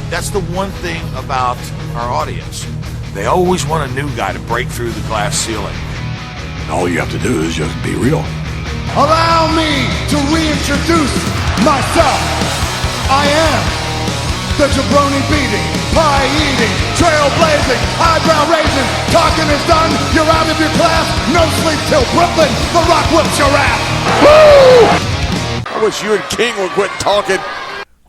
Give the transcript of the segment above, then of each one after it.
That's the one thing about our audience. They always want a new guy to break through the glass ceiling. All you have to do is just be real. Allow me to reintroduce myself. I am the jabroni beating, pie eating, trailblazing, eyebrow raising. Talking is done. You're out of your class. No sleep till Brooklyn. The Rock whips your ass. Woo! I wish you and King would quit talking.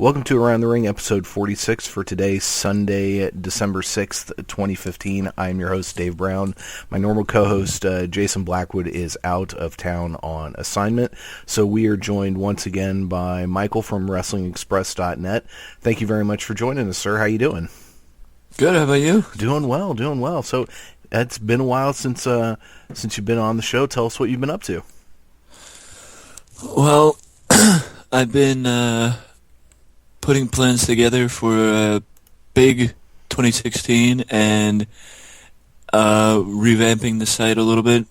Welcome to Around the Ring, episode 46 for today, Sunday, December 6th, 2015. I'm your host, Dave Brown. My normal co-host, Jason Blackwood, is out of town on assignment, so we are joined once again by Michael from WrestlingExpress.net. Thank you very much for joining us, sir. How you doing? Good, how about you? Doing well. So, it's been a while since you've been on the show. Tell us what you've been up to. Well, I've been putting plans together for a big 2016 and revamping the site a little bit.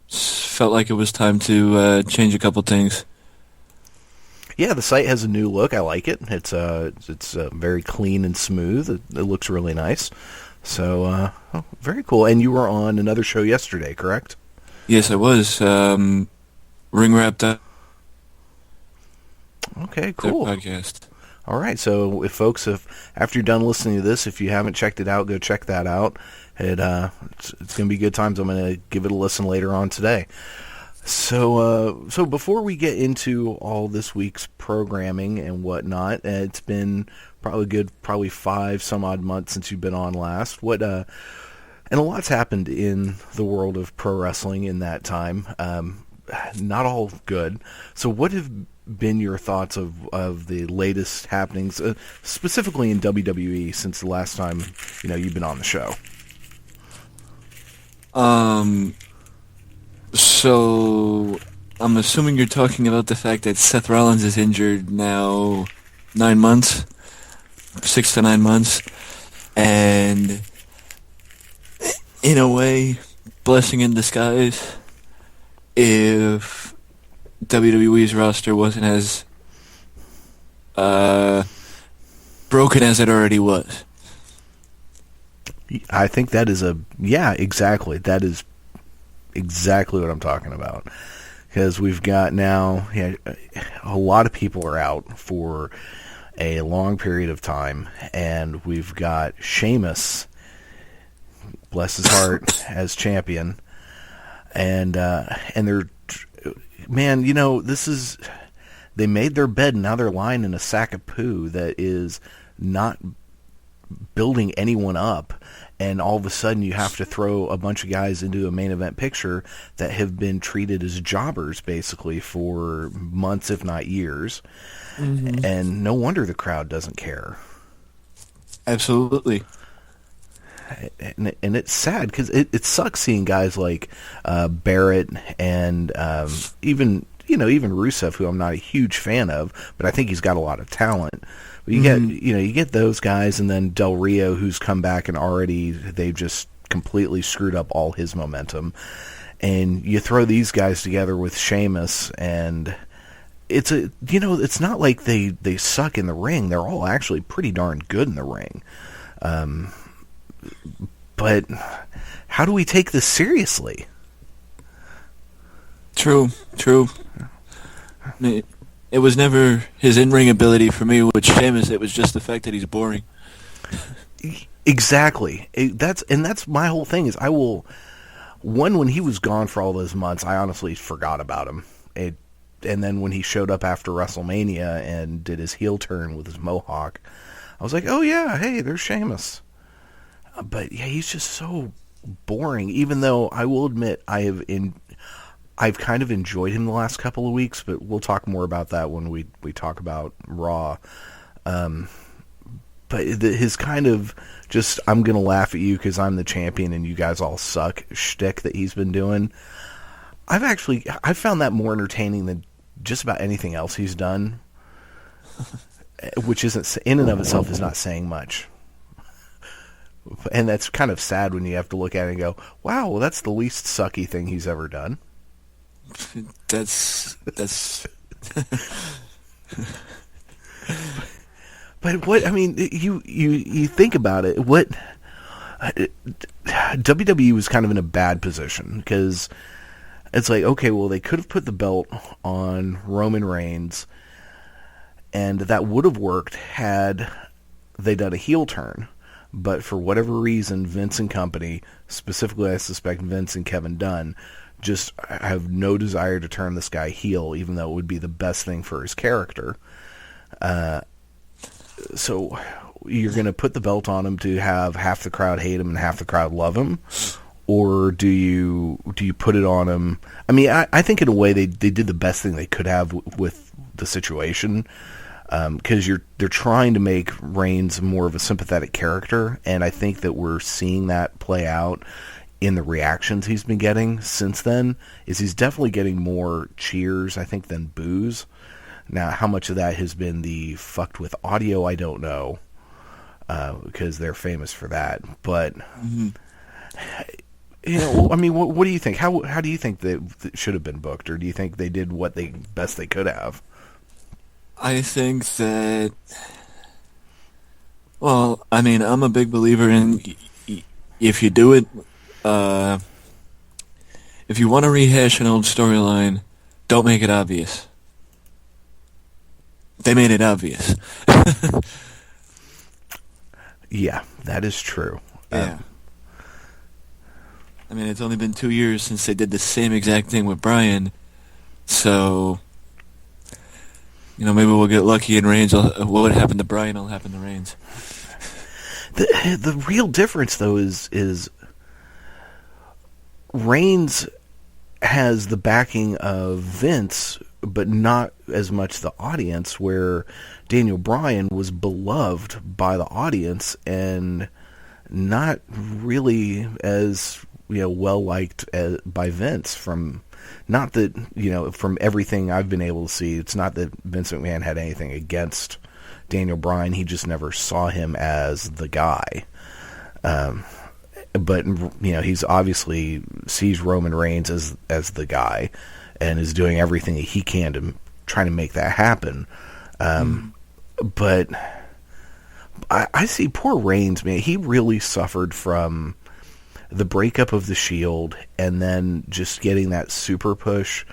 Felt like it was time to change a couple things. Yeah, the site has a new look. I like it. It's very clean and smooth. It looks really nice. So, very cool. And you were on another show yesterday, correct? Yes, I was. Ring Wrapped Up. Okay, cool. Their podcast. All right, so if after you're done listening to this, if you haven't checked it out, go check that out. It's going to be good times. I'm going to give it a listen later on today. So before we get into all this week's programming and whatnot, it's been probably 5 some odd months since you've been on last. And a lot's happened in the world of pro wrestling in that time. Not all good. So what have been your thoughts of the latest happenings, specifically in WWE, since the last time you've been on the show? So I'm assuming you're talking about the fact that Seth Rollins is injured now 9 months, 6 to 9 months, and in a way, blessing in disguise. If WWE's roster wasn't as broken as it already was. I think that is exactly. That is exactly what I'm talking about. Because we've got now, a lot of people are out for a long period of time, and we've got Sheamus, bless his heart, as champion, and they're, man, they made their bed and now they're lying in a sack of poo that is not building anyone up, and all of a sudden you have to throw a bunch of guys into a main event picture that have been treated as jobbers basically for months, if not years. Mm-hmm. And no wonder the crowd doesn't care. Absolutely. And it's sad because it sucks seeing guys like Barrett and even Rusev, who I'm not a huge fan of, but I think he's got a lot of talent. But you get those guys, and then Del Rio, who's come back and already they've just completely screwed up all his momentum. And you throw these guys together with Sheamus, and it's not like they suck in the ring. They're all actually pretty darn good in the ring. But how do we take this seriously? True. It was never his in-ring ability for me with Sheamus. It was just the fact that he's boring. Exactly. That's my whole thing. Is when he was gone for all those months, I honestly forgot about him. And then when he showed up after WrestleMania and did his heel turn with his mohawk, I was like, oh yeah, hey, there's Sheamus. But yeah, he's just so boring. Even though I will admit I've kind of enjoyed him the last couple of weeks, but we'll talk more about that when we talk about Raw. But his kind of just, I'm going to laugh at you because I'm the champion and you guys all suck shtick that he's been doing, I've found that more entertaining than just about anything else he's done, which isn't, in and of itself, is not saying much. And that's kind of sad when you have to look at it and go, wow, well, that's the least sucky thing he's ever done. That's But what I mean, you think about it. What WWE was kind of in a bad position because it's like, okay, well, they could have put the belt on Roman Reigns, and that would have worked had they done a heel turn. But for whatever reason, Vince and company, specifically I suspect Vince and Kevin Dunn, just have no desire to turn this guy heel, even though it would be the best thing for his character. So you're going to put the belt on him to have half the crowd hate him and half the crowd love him? Or do you put it on him? I mean, I think in a way they did the best thing they could have with the situation, because they're trying to make Reigns more of a sympathetic character, and I think that we're seeing that play out in the reactions he's been getting since then. Is he's definitely getting more cheers, I think, than boos. Now, how much of that has been the fucked with audio, I don't know, because they're famous for that. But you know, I mean, what do you think? How do you think they should have been booked, or do you think they did what they best they could have? I think that, well, I mean, I'm a big believer in if you do it, if you want to rehash an old storyline, don't make it obvious. They made it obvious. Yeah, that is true. Yeah. I mean, it's only been 2 years since they did the same exact thing with Bryan, so, you know, maybe we'll get lucky and Reigns, what happened to Bryan will happen to Reigns. The real difference, though, is Reigns has the backing of Vince, but not as much the audience, where Daniel Bryan was beloved by the audience and not really as, you know, well liked by Vince. From not that, you know, from everything I've been able to see, it's not that Vince McMahon had anything against Daniel Bryan. He just never saw him as the guy. But, you know, he's obviously sees Roman Reigns as the guy and is doing everything that he can to try to make that happen. But I see poor Reigns, man. He really suffered from the breakup of the Shield and then just getting that super push.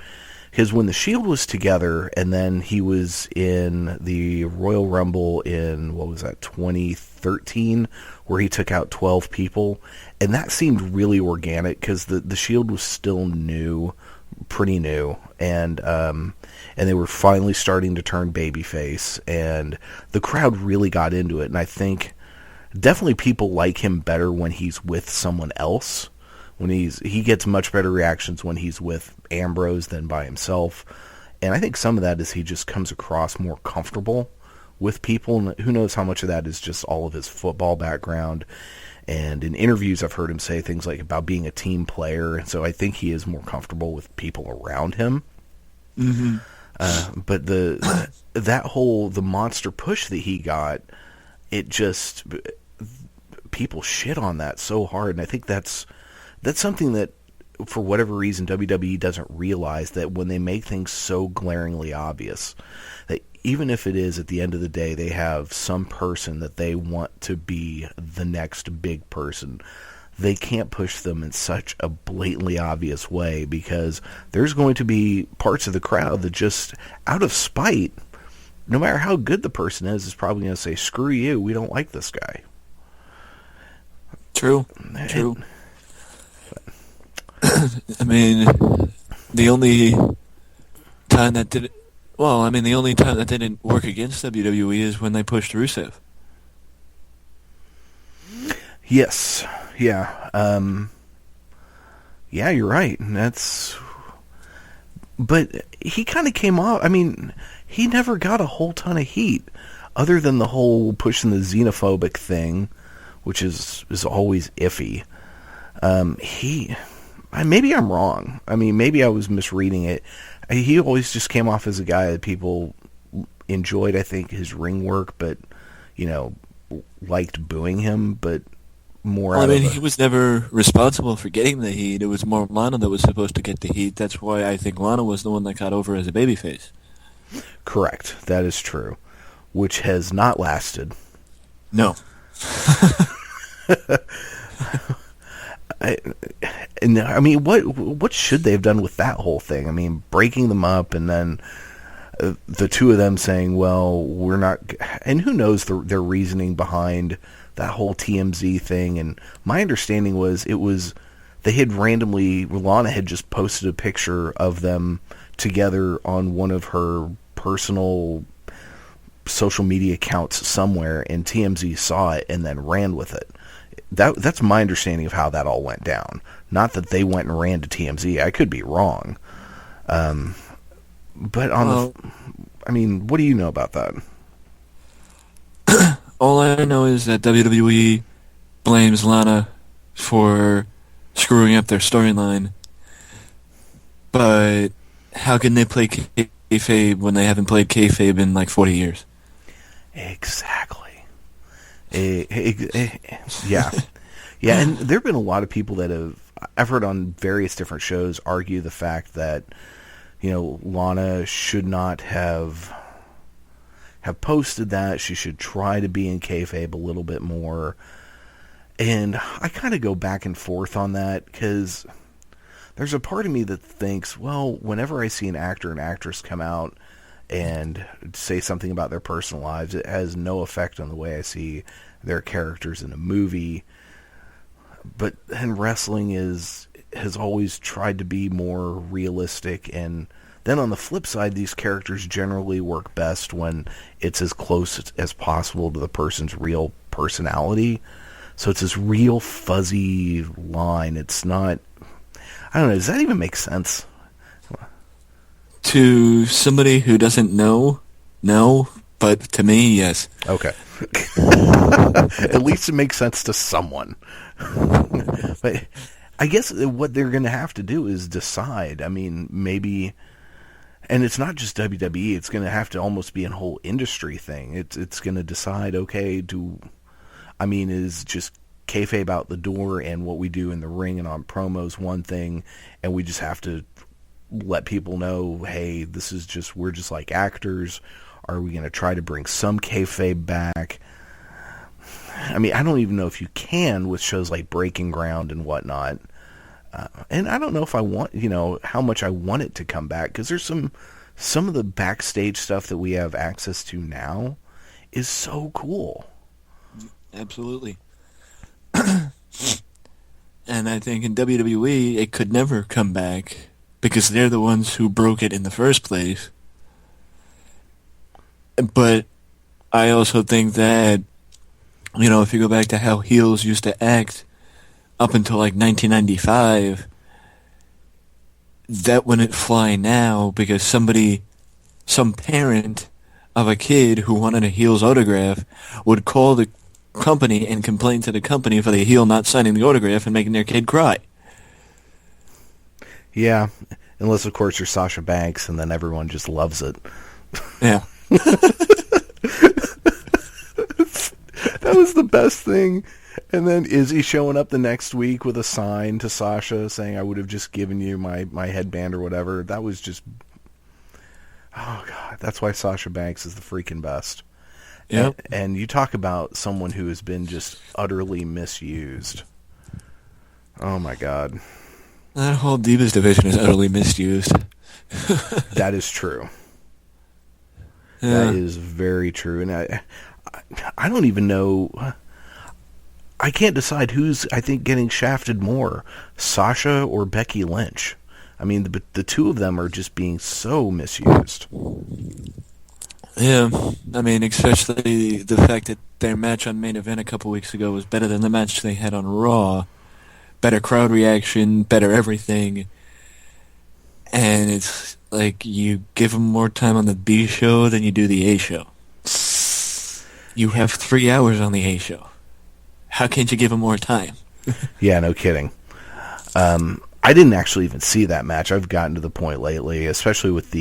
Because when the Shield was together and then he was in the Royal Rumble in, what was that, 2013, where he took out 12 people, and that seemed really organic because the Shield was still new, pretty new, and they were finally starting to turn babyface, and the crowd really got into it, and I think definitely people like him better when he's with someone else. When he gets much better reactions when he's with Ambrose than by himself. And I think some of that is he just comes across more comfortable with people. And who knows how much of that is just all of his football background. And in interviews I've heard him say things like about being a team player. And so I think he is more comfortable with people around him. Mm-hmm. But the monster push that he got, it just, people shit on that so hard. And I think that's something that, for whatever reason, WWE doesn't realize, that when they make things so glaringly obvious, that even if it is, at the end of the day, they have some person that they want to be the next big person, they can't push them in such a blatantly obvious way, because there's going to be parts of the crowd that just, out of spite, no matter how good the person is probably going to say, screw you, we don't like this guy. True. I mean, the only time that didn't work against WWE is when they pushed Rusev. Yes. Yeah. Yeah, you're right. But he kind of came off, I mean, he never got a whole ton of heat, other than the whole pushing the xenophobic thing, which is always iffy. Maybe I'm wrong. I mean, maybe I was misreading it. He always just came off as a guy that people enjoyed, I think, his ring work, but, you know, liked booing him, but more well, he was never responsible for getting the heat. It was more Lana that was supposed to get the heat. That's why I think Lana was the one that got over as a babyface. Correct. That is true. which has not lasted. No. I mean, what should they have done with that whole thing? I mean, breaking them up and then the two of them saying, well, we're not... And who knows their reasoning behind that whole TMZ thing. And my understanding was they had randomly... Lana had just posted a picture of them together on one of her personal social media accounts somewhere, and TMZ saw it and then ran with it. That's my understanding of how that all went down. Not that they went and ran to TMZ. I could be wrong. But I mean, what do you know about that? All I know is that WWE blames Lana for screwing up their storyline. But how can they play kayfabe when they haven't played kayfabe in like 40 years? Exactly. Yeah. Yeah, and there have been a lot of people that I've heard on various different shows argue the fact that, you know, Lana should not have posted that. She should try to be in kayfabe a little bit more. And I kind of go back and forth on that, because there's a part of me that thinks, well, whenever I see an actor and actress come out and say something about their personal lives, it has no effect on the way I see their characters in a movie. But then wrestling has always tried to be more realistic, and then on the flip side, these characters generally work best when it's as close as possible to the person's real personality. So it's this real fuzzy line. It's not... I don't know, does that even make sense? To somebody who doesn't know, no, but to me, yes. Okay. At least it makes sense to someone. But I guess what they're going to have to do is decide. I mean, maybe... And it's not just WWE. It's going to have to almost be a whole industry thing. It's going to decide, okay, is just kayfabe out the door, and what we do in the ring and on promos one thing, and we just have to let people know, hey, we're just like actors. Are we going to try to bring some kayfabe back? I mean, I don't even know if you can with shows like Breaking Ground and whatnot. And I don't know if I want, how much I want it to come back, because there's some of the backstage stuff that we have access to now is so cool. Absolutely. And I think in WWE, it could never come back, because they're the ones who broke it in the first place. But I also think that, if you go back to how heels used to act up until like 1995, that wouldn't fly now, because some parent of a kid who wanted a heel's autograph would call the company and complain to the company for the heel not signing the autograph and making their kid cry. Yeah, unless of course you're Sasha Banks, and then everyone just loves it. Yeah. That was the best thing. And then Izzy showing up the next week with a sign to Sasha saying, I would have just given you my headband or whatever. That was just... Oh, God. That's why Sasha Banks is the freaking best. Yep. And you talk about someone who has been just utterly misused. Oh, my God. That whole Divas division is utterly misused. That is true. Yeah. That is very true. And I don't even know... I can't decide who's, I think, getting shafted more, Sasha or Becky Lynch. I mean, the two of them are just being so misused. Yeah, I mean, especially the fact that their match on Main Event a couple weeks ago was better than the match they had on Raw. Better crowd reaction, better everything. And it's like you give them more time on the B show than you do the A show. You have 3 hours on the A show. How can't you give him more time? Yeah, no kidding. I didn't actually even see that match. I've gotten to the point lately, especially with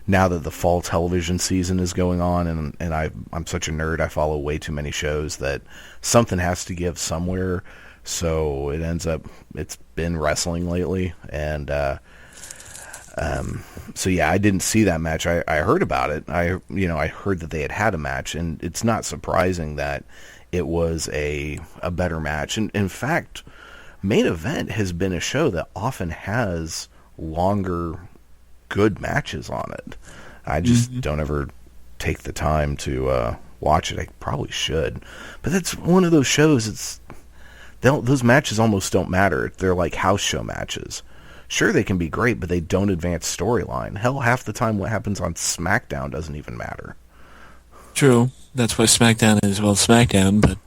now that the fall television season is going on, and I'm such a nerd, I follow way too many shows that something has to give somewhere. So it ends up, it's been wrestling lately, and So yeah, I didn't see that match. I heard about it. I heard that they had a match, and it's not surprising that it was a better match. And in fact, Main Event has been a show that often has longer, good matches on it. I just don't ever take the time to watch it. I probably should, but that's one of those shows. Those matches almost don't matter. They're like house show matches. Sure, they can be great, but they don't advance storyline. Hell, half the time what happens on SmackDown doesn't even matter. True. That's why SmackDown is, well, SmackDown, but...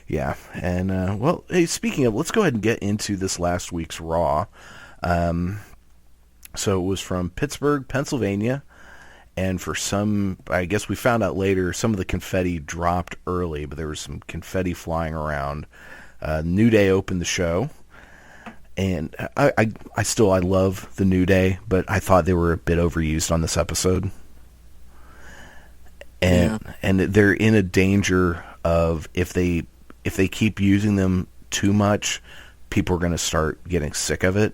Yeah, and, well, hey, speaking of, let's go ahead and get into this last week's Raw. So it was from Pittsburgh, Pennsylvania, and for some, I guess we found out later, some of the confetti dropped early, but there was some confetti flying around. New Day opened the show, and I love the New Day, but I thought they were a bit overused on this episode. And they're in a danger of, if they keep using them too much, people are going to start getting sick of it.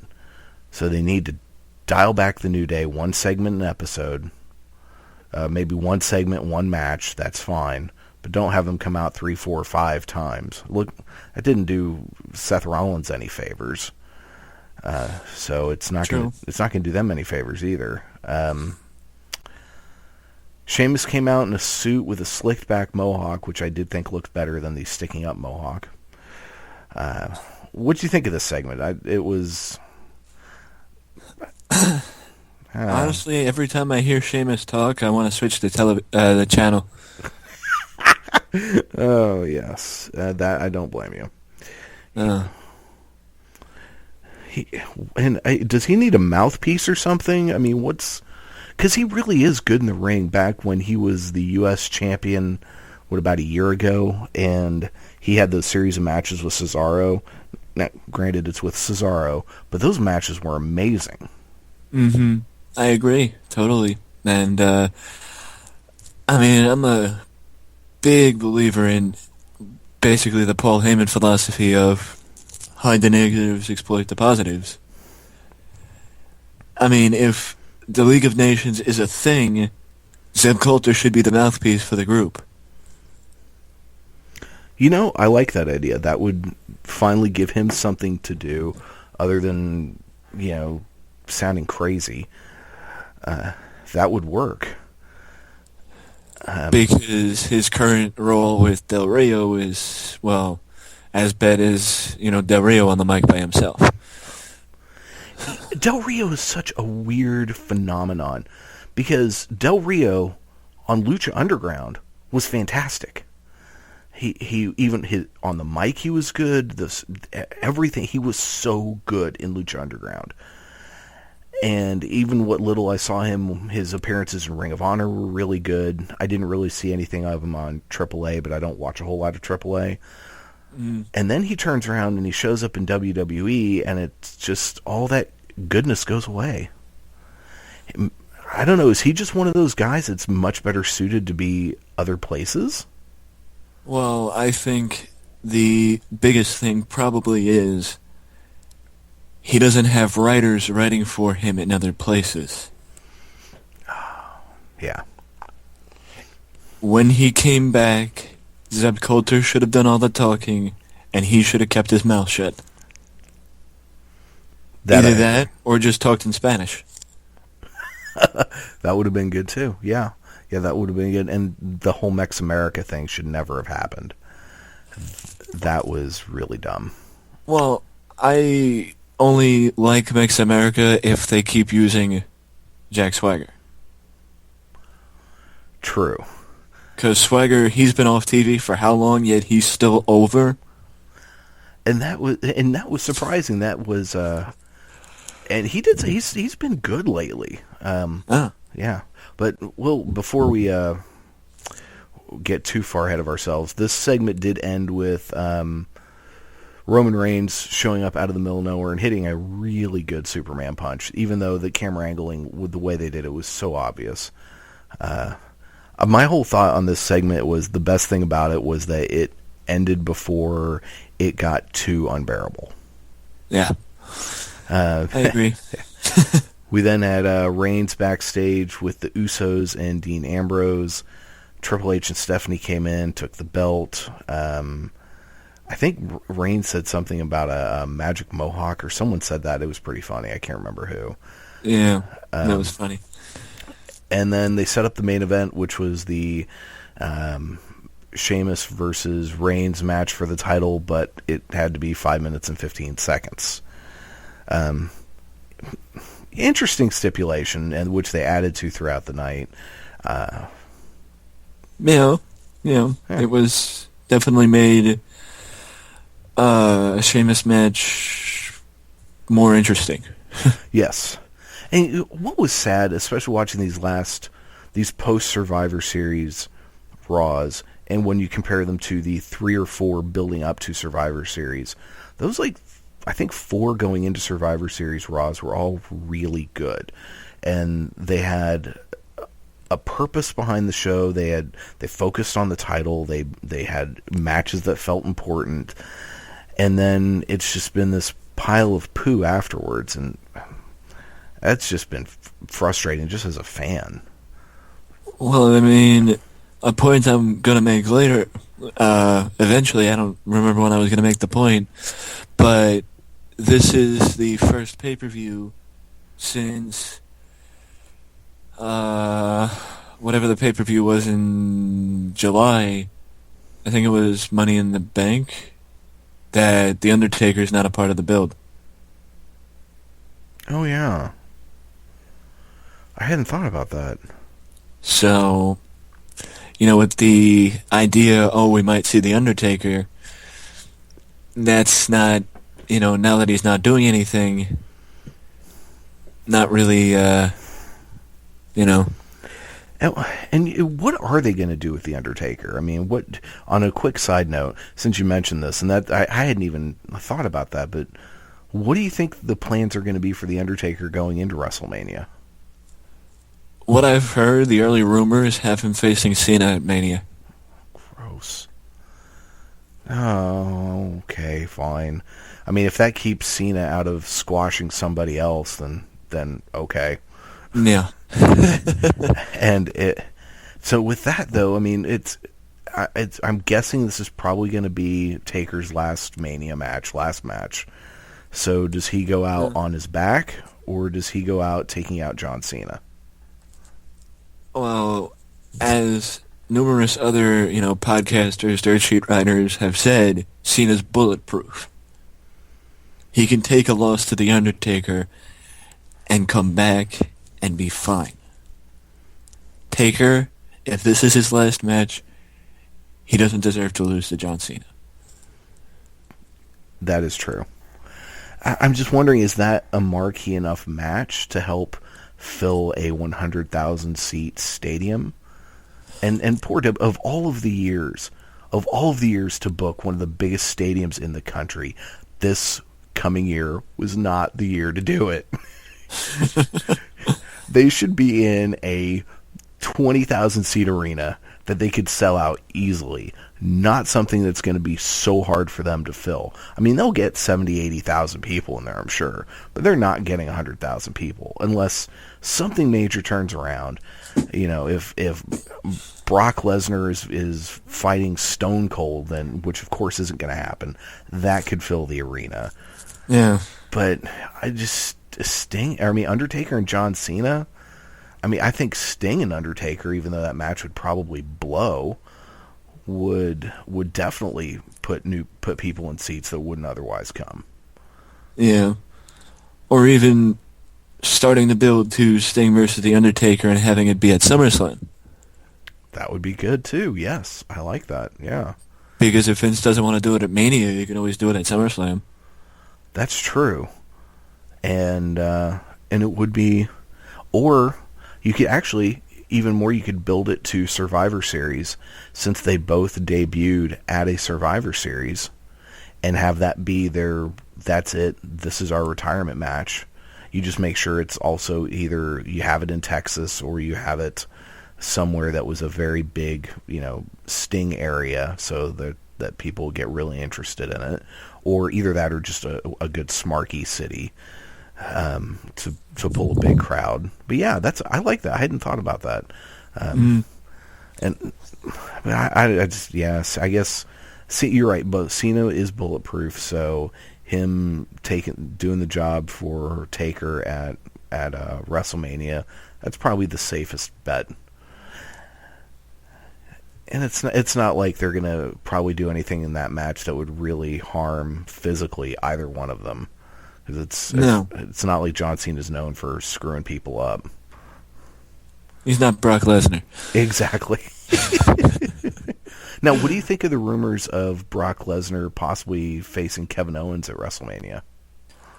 So they need to dial back the New Day, one segment an episode, maybe one segment, one match, that's fine. But don't have them come out 3, 4, 5 times. Look, that didn't do Seth Rollins any favors. So it's not going to do them any favors either. Sheamus came out in a suit with a slicked back mohawk, which I did think looked better than the sticking up mohawk. What do you think of this segment? It was... Honestly, every time I hear Sheamus talk, I want to switch the channel. Oh, yes. That I don't blame you. Does he need a mouthpiece or something? I mean, because he really is good in the ring. Back when he was the U.S. champion, about a year ago, and he had those series of matches with Cesaro. Now, granted, it's with Cesaro, but those matches were amazing. Mm-hmm. I agree, totally. And, I mean, I'm a big believer in basically the Paul Heyman philosophy of hide the negatives, exploit the positives. I mean, if the League of Nations is a thing, Zeb Coulter should be the mouthpiece for the group. You know, I like that idea. That would finally give him something to do other than, sounding crazy. That would work. Because his current role with Del Rio is, well, as bad as, Del Rio on the mic by himself. Del Rio is such a weird phenomenon because Del Rio on Lucha Underground was fantastic. He even on the mic he was good. Everything, he was so good in Lucha Underground. And even what little I saw him, his appearances in Ring of Honor were really good. I didn't really see anything of him on AAA, but I don't watch a whole lot of AAA. And then he turns around and he shows up in WWE, and it's just all that goodness goes away. I don't know, is he just one of those guys that's much better suited to be other places? Well, I think the biggest thing probably is he doesn't have writers writing for him in other places. Yeah. When he came back, Zeb Coulter should have done all the talking, and he should have kept his mouth shut. Either that, or just talked in Spanish. That would have been good, too. Yeah. Yeah, that would have been good. And the whole Mex America thing should never have happened. That was really dumb. Well, I only like Mex America if they keep using Jack Swagger. True. Because Swagger, he's been off TV for how long, yet he's still over? And that was surprising. That was and he's been good lately. Yeah. But before we get too far ahead of ourselves, this segment did end with Roman Reigns showing up out of the middle of nowhere and hitting a really good Superman punch, even though the camera angling with the way they did it was so obvious. My whole thought on this segment was the best thing about it was that it ended before it got too unbearable. Yeah. I agree. We then had Reigns backstage with the Usos and Dean Ambrose. Triple H and Stephanie came in, took the belt. I think Reigns said something about a magic mohawk, or someone said that. It was pretty funny. I can't remember who. Yeah, that was funny. And then they set up the main event, which was the Sheamus versus Reigns match for the title, but it had to be 5 minutes and 15 seconds. Interesting stipulation, and which they added to throughout the night. Yeah. It was definitely made a Sheamus match more interesting. Yes. And what was sad, especially watching these post-Survivor Series Raws, and when you compare them to the 3 or 4 building up to Survivor Series, those, I think 4 going into Survivor Series Raws were all really good. And they had a purpose behind the show. They focused on the title. They had matches that felt important. And then it's just been this pile of poo afterwards, and that's just been frustrating just as a fan. Well, I mean, a point I'm going to make later, eventually, I don't remember when I was going to make the point, but this is the first pay-per-view since whatever the pay-per-view was in July. I think it was Money in the Bank, that The Undertaker's not a part of the build. Oh, yeah. I hadn't thought about that. So, with the idea, we might see The Undertaker, that's not, now that he's not doing anything, not really, And what are they going to do with The Undertaker? I mean, on a quick side note, since you mentioned this, and that I hadn't even thought about that, but what do you think the plans are going to be for The Undertaker going into WrestleMania? What I've heard, the early rumors have him facing Cena at Mania. Gross. Oh, okay, fine. I mean, if that keeps Cena out of squashing somebody else, then okay. Yeah. So with that though, I mean, I'm guessing this is probably going to be Taker's last match. So does he go out on his back, or does he go out taking out John Cena? Well, as numerous other, podcasters, dirt sheet writers have said, Cena's bulletproof. He can take a loss to The Undertaker and come back and be fine. Taker, if this is his last match, he doesn't deserve to lose to John Cena. That is true. I'm just wondering, is that a marquee enough match to help fill a 100,000 seat stadium? And poor Deb, of all of the years to book one of the biggest stadiums in the country, this coming year was not the year to do it. They should be in a 20,000 seat arena that they could sell out easily, not something that's going to be so hard for them to fill. I mean, they'll get 70, 80,000 people in there, I'm sure, but they're not getting 100,000 people unless something major turns around. If Brock Lesnar is fighting Stone Cold, then, which of course isn't going to happen, that could fill the arena. Yeah. But Undertaker and John Cena, I think Sting and Undertaker, even though that match would probably blow, would definitely put people in seats that wouldn't otherwise come. Yeah. Or even starting to build to Sting versus The Undertaker and having it be at SummerSlam. That would be good too, yes. I like that, yeah. Because if Vince doesn't want to do it at Mania, you can always do it at SummerSlam. That's true. And it would be, or you could actually, even more, you could build it to Survivor Series, since they both debuted at a Survivor Series, and have that be that's it, this is our retirement match. You just make sure it's also either you have it in Texas or you have it somewhere that was a very big, Sting area, so that people get really interested in it. or either that or just a good smarky city to pull a big crowd. But yeah, I like that. I hadn't thought about that. And I just, yes, I guess. See, you're right. But Cena is bulletproof, so him doing the job for Taker at WrestleMania, that's probably the safest bet. And it's not like they're gonna probably do anything in that match that would really harm physically either one of them. Because it's not like John Cena's known for screwing people up. He's not Brock Lesnar. Exactly. Now, what do you think of the rumors of Brock Lesnar possibly facing Kevin Owens at WrestleMania?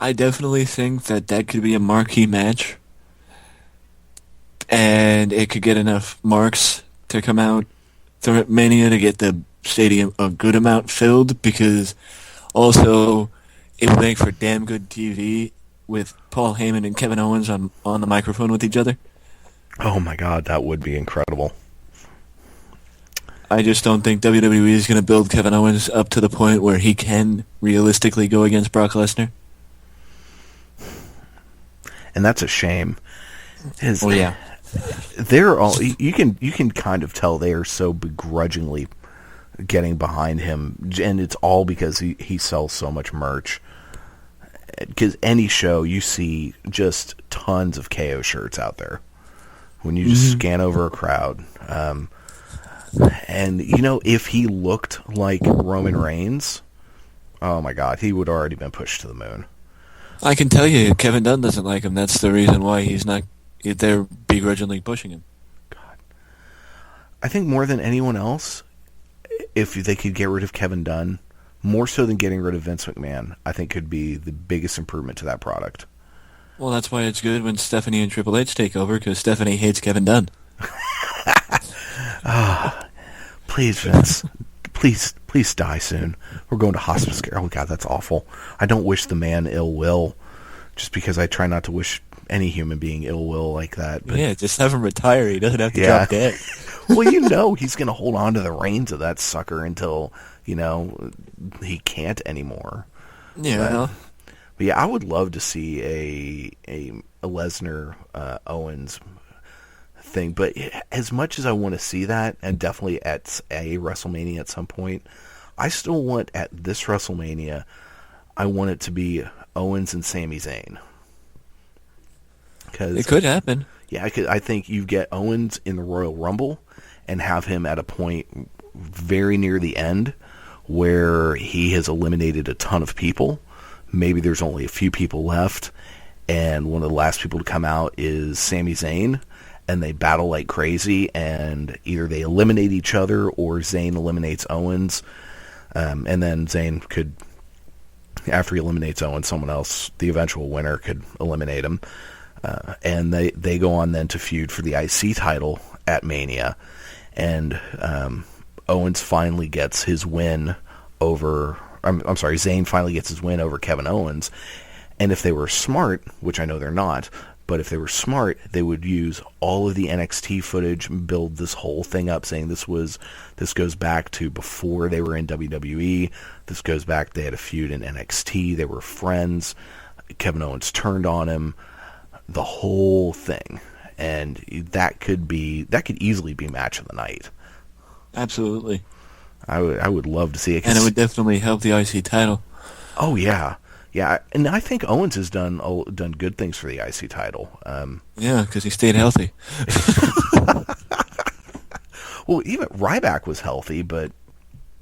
I definitely think that could be a marquee match. And it could get enough marks to come out to Mania to get the stadium a good amount filled, because also it would make for damn good TV with Paul Heyman and Kevin Owens on the microphone with each other. Oh my God, that would be incredible. I just don't think WWE is going to build Kevin Owens up to the point where he can realistically go against Brock Lesnar. And that's a shame. Yeah. They're all you can kind of tell they are so begrudgingly getting behind him, and it's all because he sells so much merch. Because any show you see just tons of KO shirts out there when you just scan over a crowd. And if he looked like Roman Reigns, oh my God, he would already been pushed to the moon. I can tell you, Kevin Dunn doesn't like him. That's the reason why they're begrudgingly pushing him. God, I think more than anyone else, if they could get rid of Kevin Dunn, more so than getting rid of Vince McMahon, I think could be the biggest improvement to that product. Well, that's why it's good when Stephanie and Triple H take over, because Stephanie hates Kevin Dunn. Please, Vince. Please die soon. We're going to hospice care. Oh, God, that's awful. I don't wish the man ill will, just because I try not to wish any human being ill will like that. But, yeah, just have him retire. He doesn't have to drop dead. Well, he's going to hold on to the reins of that sucker until, he can't anymore. Yeah. But yeah, I would love to see a Lesnar Owens thing, but as much as I want to see that, and definitely at a WrestleMania at some point, I still want at this WrestleMania, I want it to be Owens and Sami Zayn. It could happen. Yeah, I think you get Owens in the Royal Rumble and have him at a point very near the end where he has eliminated a ton of people. Maybe there's only a few people left, and one of the last people to come out is Sami Zayn, and they battle like crazy, and either they eliminate each other or Zayn eliminates Owens, and then Zayn could, after he eliminates Owens, someone else, the eventual winner, could eliminate him. And they go on then to feud for the IC title at Mania, and Owens finally gets his win over... I'm sorry, Zayn finally gets his win over Kevin Owens, and if they were smart, which I know they're not, but if they were smart, they would use all of the NXT footage and build this whole thing up, saying this goes back to before they were in WWE, this goes back, they had a feud in NXT, they were friends, Kevin Owens turned on him, the whole thing, and that could easily be match of the night. Absolutely. I would love to see it. And it would definitely help the IC title. Oh, yeah. Yeah, and I think Owens has done good things for the IC title. Yeah, because he stayed healthy. Well, even Ryback was healthy, but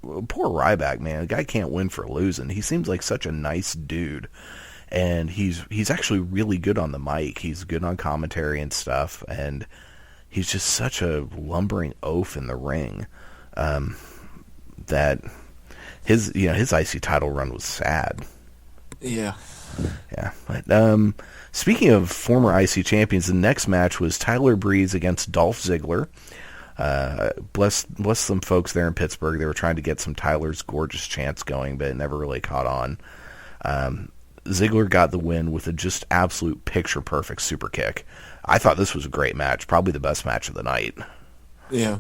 poor Ryback, man. The guy can't win for losing. He seems like such a nice dude. And he's actually really good on the mic. He's good on commentary and stuff. And he's just such a lumbering oaf in the ring. That his IC title run was sad. Yeah. Yeah. But speaking of former IC champions, the next match was Tyler Breeze against Dolph Ziggler. Bless some folks there in Pittsburgh. They were trying to get some Tyler's gorgeous chants going, but it never really caught on. Ziggler got the win with a just absolute picture-perfect super kick. I thought this was a great match, probably the best match of the night. Yeah.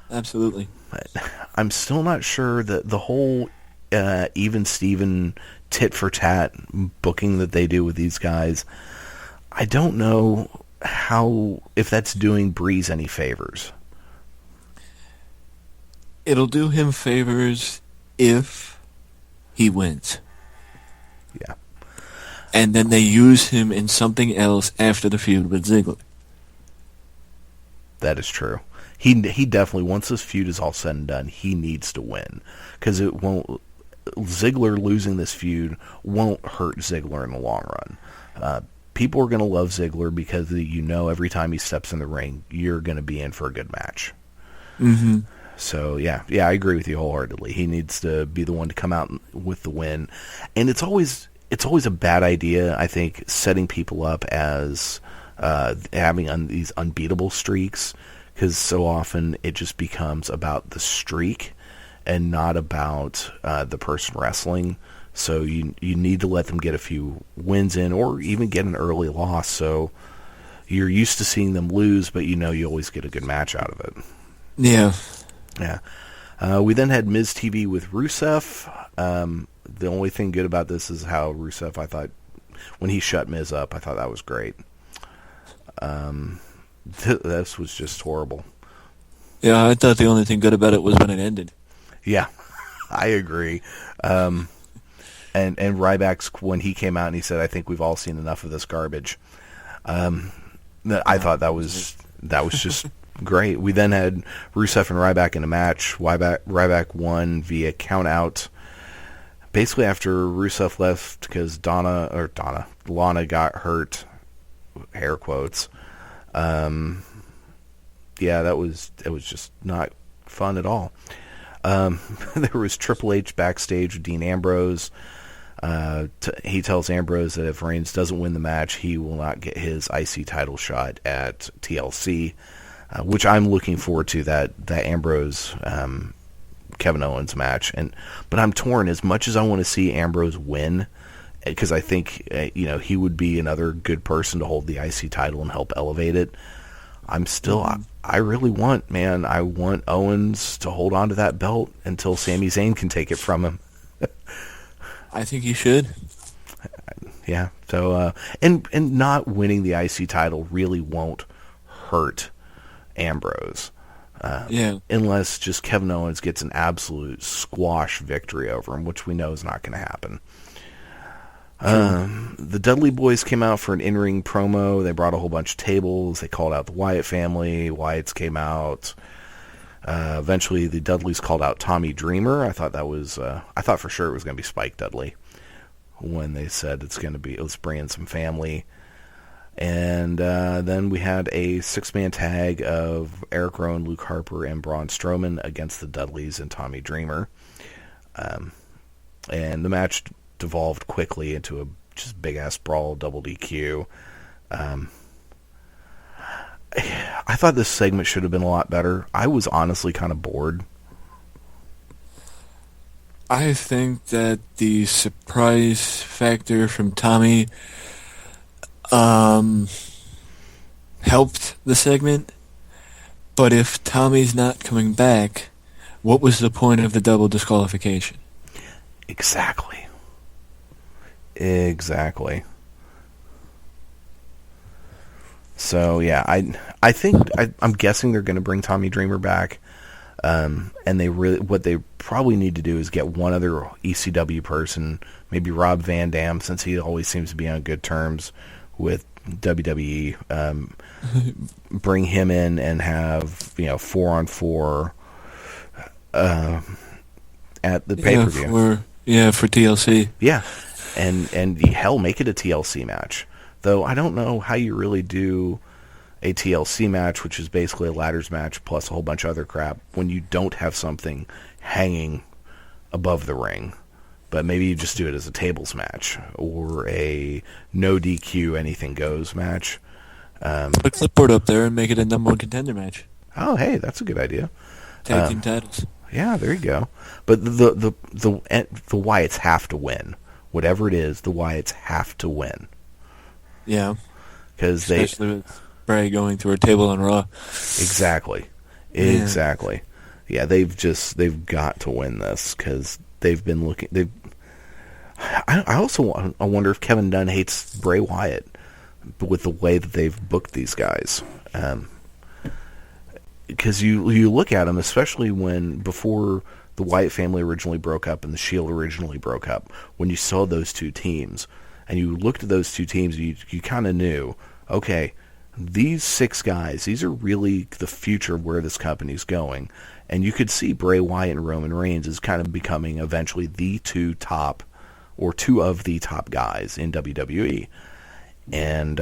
Absolutely. But I'm still not sure that the whole even Steven tit for tat booking that they do with these guys, I don't know if that's doing Breeze any favors. It'll do him favors if he wins. Yeah. And then they use him in something else after the feud with Ziggler. That is true. He definitely, once this feud is all said and done, he needs to win. Because Ziggler losing this feud won't hurt Ziggler in the long run. People are going to love Ziggler because every time he steps in the ring, you're going to be in for a good match. Mm-hmm. So, yeah, I agree with you wholeheartedly. He needs to be the one to come out with the win. And it's always a bad idea, I think, setting people up as having these unbeatable streaks, because so often it just becomes about the streak and not about the person wrestling. So you need to let them get a few wins in, or even get an early loss, so you're used to seeing them lose, but you always get a good match out of it. Yeah. Yeah. We then had Miz TV with Rusev. The only thing good about this is how Rusev, I thought, when he shut Miz up, I thought that was great. This was just horrible. Yeah, I thought the only thing good about it was when it ended. Yeah, I agree. And Ryback's, when he came out and he said, "I think we've all seen enough of this garbage." I thought that was just great. We then had Rusev and Ryback in a match. Ryback won via count out. Basically after Rusev left because Lana got hurt, air quotes. Yeah, it was just not fun at all. There was Triple H backstage with Dean Ambrose. He tells Ambrose that if Reigns doesn't win the match, he will not get his IC title shot at TLC, which I'm looking forward to, that Ambrose Kevin Owens match. But I'm torn. As much as I want to see Ambrose win, because I think he would be another good person to hold the IC title and help elevate it, I'm still, I really want Owens to hold on to that belt until Sami Zayn can take it from him. I think he should. Yeah. So, and not winning the IC title really won't hurt Ambrose. Yeah. Unless just Kevin Owens gets an absolute squash victory over him, which we know is not going to happen. The Dudley Boys came out for an in-ring promo. They brought a whole bunch of tables. They called out the Wyatt family. Wyatts came out. Eventually, the Dudleys called out Tommy Dreamer. I thought I thought for sure it was going to be Spike Dudley when they said it's going to be, let's bring in some family. And then we had a 6-man tag of Eric Rowan, Luke Harper, and Braun Strowman against the Dudleys and Tommy Dreamer. And the match devolved quickly into a just big-ass brawl, double DQ. I thought this segment should have been a lot better. I was honestly kind of bored. I think that the surprise factor from Tommy helped the segment, but if Tommy's not coming back, what was the point of the double disqualification? Exactly. So yeah, I think I'm guessing they're going to bring Tommy Dreamer back, and what they probably need to do is get one other ECW person, maybe Rob Van Dam, since he always seems to be on good terms with WWE. Bring him in and have 4-on-4 at the pay-per-view. For TLC. Yeah, and hell, make it a TLC match. Though I don't know how you really do a TLC match, which is basically a ladders match plus a whole bunch of other crap, when you don't have something hanging above the ring. But maybe you just do it as a tables match or a no DQ anything goes match. Put a clipboard up there and make it a number one contender match. Oh, hey, that's a good idea. Tag team titles. Yeah, there you go. But the Wyatts have to win. Whatever it is, the Wyatts have to win. Yeah. Especially with Bray going through a table on Raw. Exactly. Yeah, they've got to win this because they've been looking. I wonder if Kevin Dunn hates Bray Wyatt with the way that they've booked these guys. Because you look at them, especially before the Wyatt family originally broke up and the Shield originally broke up, when you saw those two teams, and you looked at those two teams, you kind of knew, okay, these 6 guys, these are really the future of where this company's going. And you could see Bray Wyatt and Roman Reigns as kind of becoming eventually the two of the top guys in WWE. And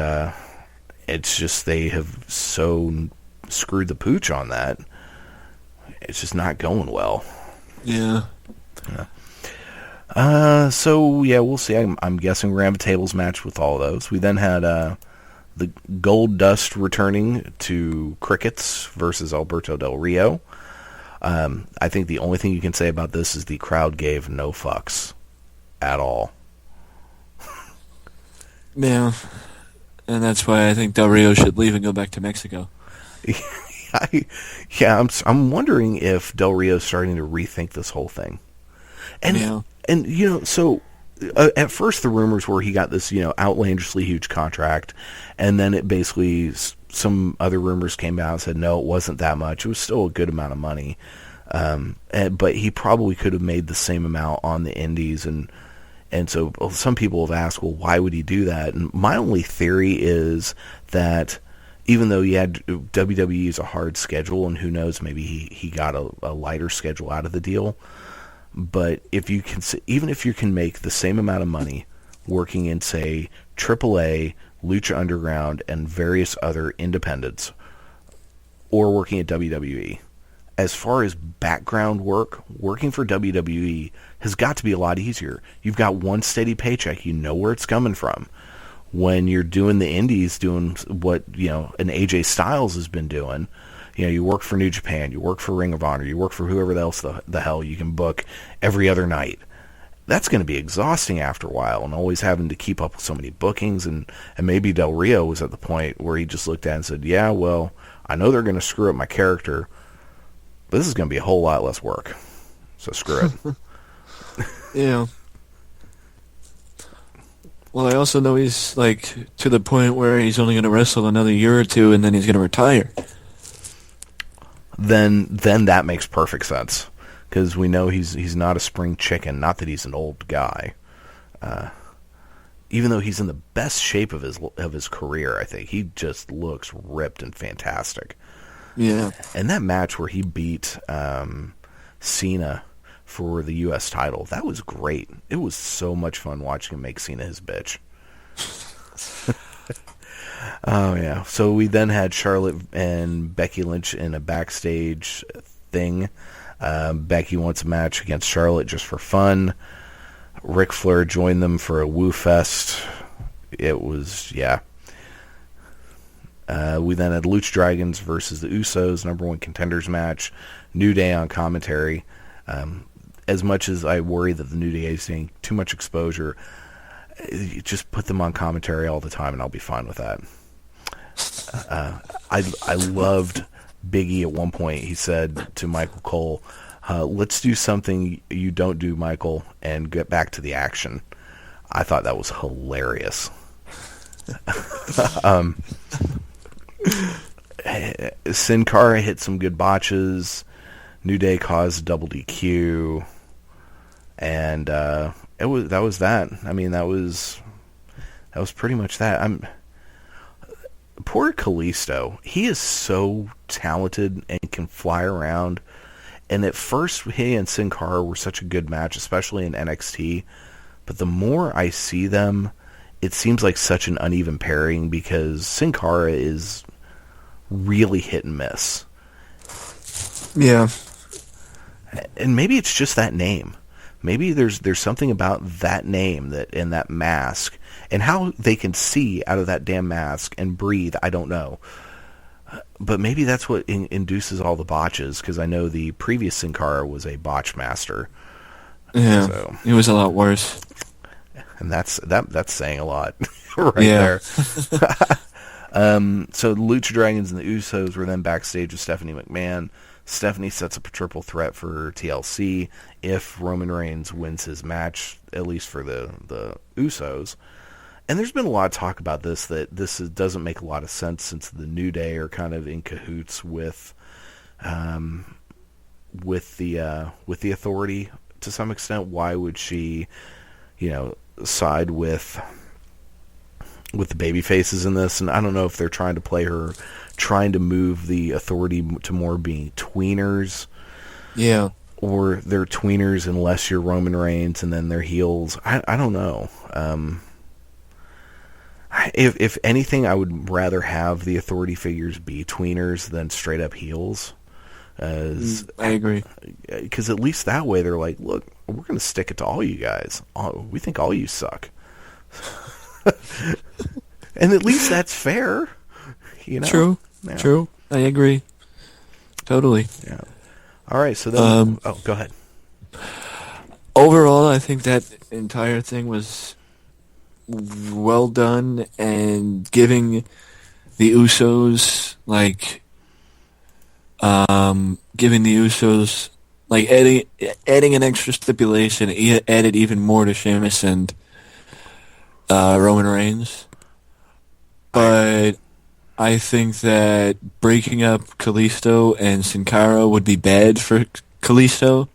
it's just they have so screwed the pooch on that. It's just not going well. Yeah. So yeah, we'll see. I'm guessing we're gonna have a tables match with all of those. We then had the Gold Dust returning to Crickets versus Alberto Del Rio. I think the only thing you can say about this is the crowd gave no fucks at all. Yeah. And that's why I think Del Rio should leave and go back to Mexico. I'm wondering if Del Rio's starting to rethink this whole thing. And so at first the rumors were he got this, outlandishly huge contract, and then it basically some other rumors came out and said no, it wasn't that much. It was still a good amount of money, but he probably could have made the same amount on the Indies, and so some people have asked, well, why would he do that? And my only theory is that even though WWE is a hard schedule, and who knows, maybe he got a lighter schedule out of the deal. But even if you can make the same amount of money working in, say, AAA, Lucha Underground, and various other independents, or working at WWE, as far as background work, working for WWE has got to be a lot easier. You've got one steady paycheck. You know where it's coming from. When you're doing the indies, doing what, an AJ Styles has been doing, you work for New Japan, you work for Ring of Honor, you work for whoever else the hell you can book every other night. That's going to be exhausting after a while, and always having to keep up with so many bookings. And maybe Del Rio was at the point where he just looked at it and said, yeah, well, I know they're going to screw up my character, but this is going to be a whole lot less work. So screw it. Yeah. Well, I also know he's, to the point where he's only going to wrestle another year or two, and then he's going to retire. Then that makes perfect sense, because we know he's not a spring chicken. Not that he's an old guy, even though he's in the best shape of his career. I think he just looks ripped and fantastic. Yeah. And that match where he beat Cena for the U.S. title, that was great. It was so much fun watching him make Cena his bitch. Oh, yeah. So we then had Charlotte and Becky Lynch in a backstage thing. Becky wants a match against Charlotte just for fun. Ric Flair joined them for a woo fest. It was, yeah. We then had Lucha Dragons versus the Usos, number 1 contenders match. New Day on commentary. As much as I worry that the New Day is getting too much exposure, just put them on commentary all the time and I'll be fine with that. I loved Big E at one point. He said to Michael Cole, let's do something you don't do, Michael, and get back to the action. I thought that was hilarious. Sin Cara hit some good botches. New Day caused a double DQ, and that was that. I mean, that was pretty much that. Poor Kalisto. He is so talented and can fly around. And at first, he and Sin Cara were such a good match, especially in NXT. But the more I see them, it seems like such an uneven pairing, because Sin Cara is really hit and miss. Yeah. And maybe it's just that name. Maybe there's something about that name and that mask and how they can see out of that damn mask and breathe. I don't know. But maybe that's what induces all the botches, because I know the previous Sin Cara was a botch master. Yeah, so, it was a lot worse. And that's saying a lot there. So the Lucha Dragons and the Usos were then backstage with Stephanie McMahon. Stephanie sets up a triple threat for TLC if Roman Reigns wins his match, at least for the Usos. And there's been a lot of talk about this, that doesn't make a lot of sense since the New Day are kind of in cahoots with the Authority to some extent. Why would she, side with the baby faces in this? And I don't know if they're trying to move the Authority to more being tweeners. Yeah. Or they're tweeners unless you're Roman Reigns, and then they're heels. I don't know. If anything, I would rather have the Authority figures be tweeners than straight up heels. I agree. Because at least that way they're like, look, we're going to stick it to all you guys. We think all you suck. And at least that's fair. True. Yeah. True. I agree. Totally. Yeah. All right, so then... go ahead. Overall, I think that entire thing was well done, and giving the Usos, adding an extra stipulation, added even more to Sheamus and Roman Reigns. But I think that breaking up Kalisto and Sin Cara would be bad for Kalisto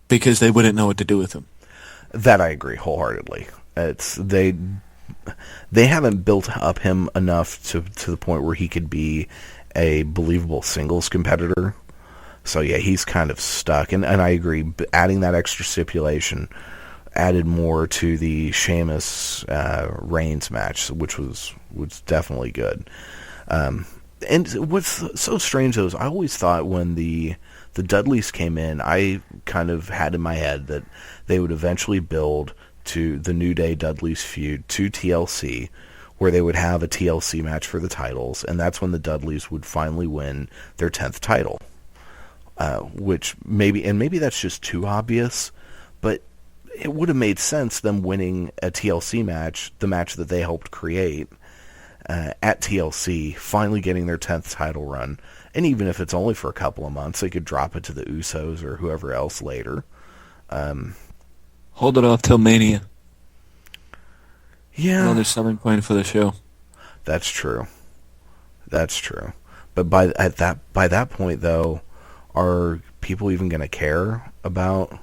because they wouldn't know what to do with him. That I agree wholeheartedly. They haven't built up him enough to the point where he could be a believable singles competitor. So yeah, he's kind of stuck. And I agree, adding that extra stipulation added more to the Sheamus Reigns match, which was definitely good. And what's so strange though is I always thought when the Dudleys came in, I kind of had in my head that they would eventually build to the New Day Dudleys feud to TLC, where they would have a TLC match for the titles, and that's when the Dudleys would finally win their 10th title. Which maybe that's just too obvious, but it would have made sense them winning a TLC match, the match that they helped create, at TLC, finally getting their 10th title run. And even if it's only for a couple of months, they could drop it to the Usos or whoever else later. Hold it off till Mania. Yeah. Another selling point for the show. That's true. But by that point, though, are people even going to care about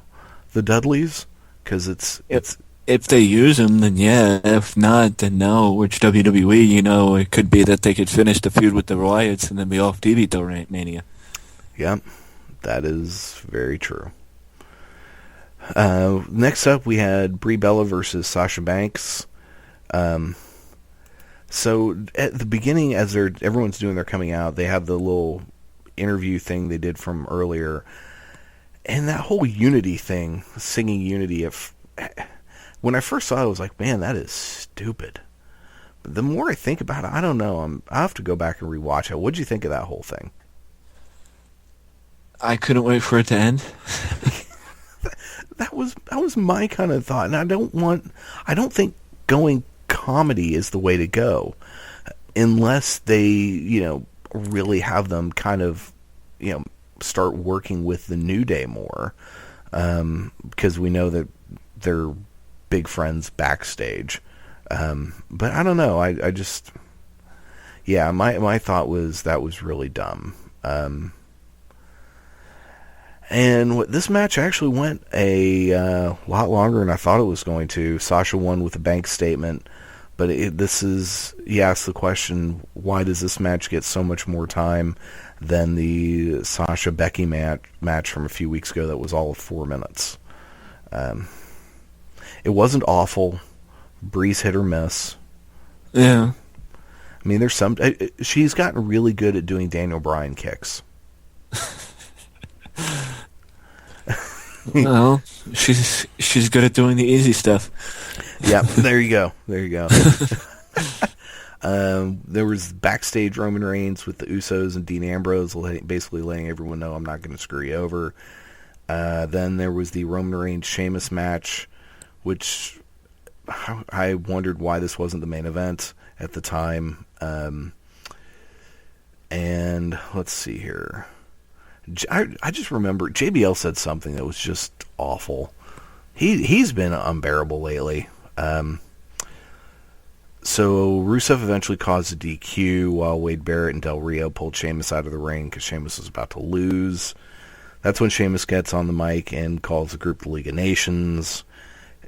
the Dudleys? Because if they use them, then yeah. If not, then no. Which WWE, it could be that they could finish the feud with the Wyatts and then be off TV till Mania. Yep, that is very true. Next up, we had Brie Bella versus Sasha Banks. So at the beginning, as everyone's doing their coming out, they have the little interview thing they did from earlier, and that whole Unity thing, singing Unity. When I first saw it, I was like, man, that is stupid. But the more I think about it, I don't know. I have to go back and rewatch it. What did you think of that whole thing? I couldn't wait for it to end. That was my kind of thought, and I don't think going comedy is the way to go, unless they, really have them kind of, start working with the New Day more, because we know that they're big friends backstage. But I don't know. I just, my thought was that was really dumb. And this match actually went a lot longer than I thought it was going to. Sasha won with a bank statement, but you ask the question, why does this match get so much more time than the Sasha Becky match from a few weeks ago that was all of 4 minutes? It wasn't awful. Bree's hit or miss. Yeah. I mean, she's gotten really good at doing Daniel Bryan kicks. Well, she's good at doing the easy stuff. Yeah, there you go. There was backstage Roman Reigns with the Usos and Dean Ambrose, basically letting everyone know I'm not going to screw you over. Then there was the Roman Reigns Sheamus match, which I wondered why this wasn't the main event at the time. And let's see here. I just remember JBL said something that was just awful. He's been unbearable lately. So Rusev eventually caused a DQ while Wade Barrett and Del Rio pulled Sheamus out of the ring because Sheamus was about to lose. That's when Sheamus gets on the mic and calls the group the League of Nations.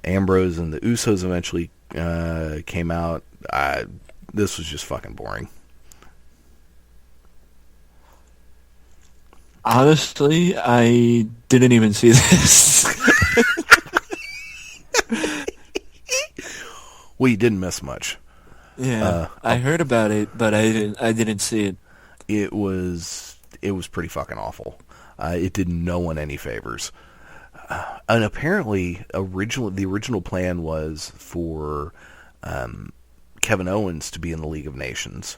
Ambrose and the Usos eventually came out. This was just fucking boring. Honestly, I didn't even see this. Well, you didn't miss much. Yeah, I heard about it, but I didn't see it. It was pretty fucking awful. It did no one any favors. And apparently, the original plan was for Kevin Owens to be in the League of Nations,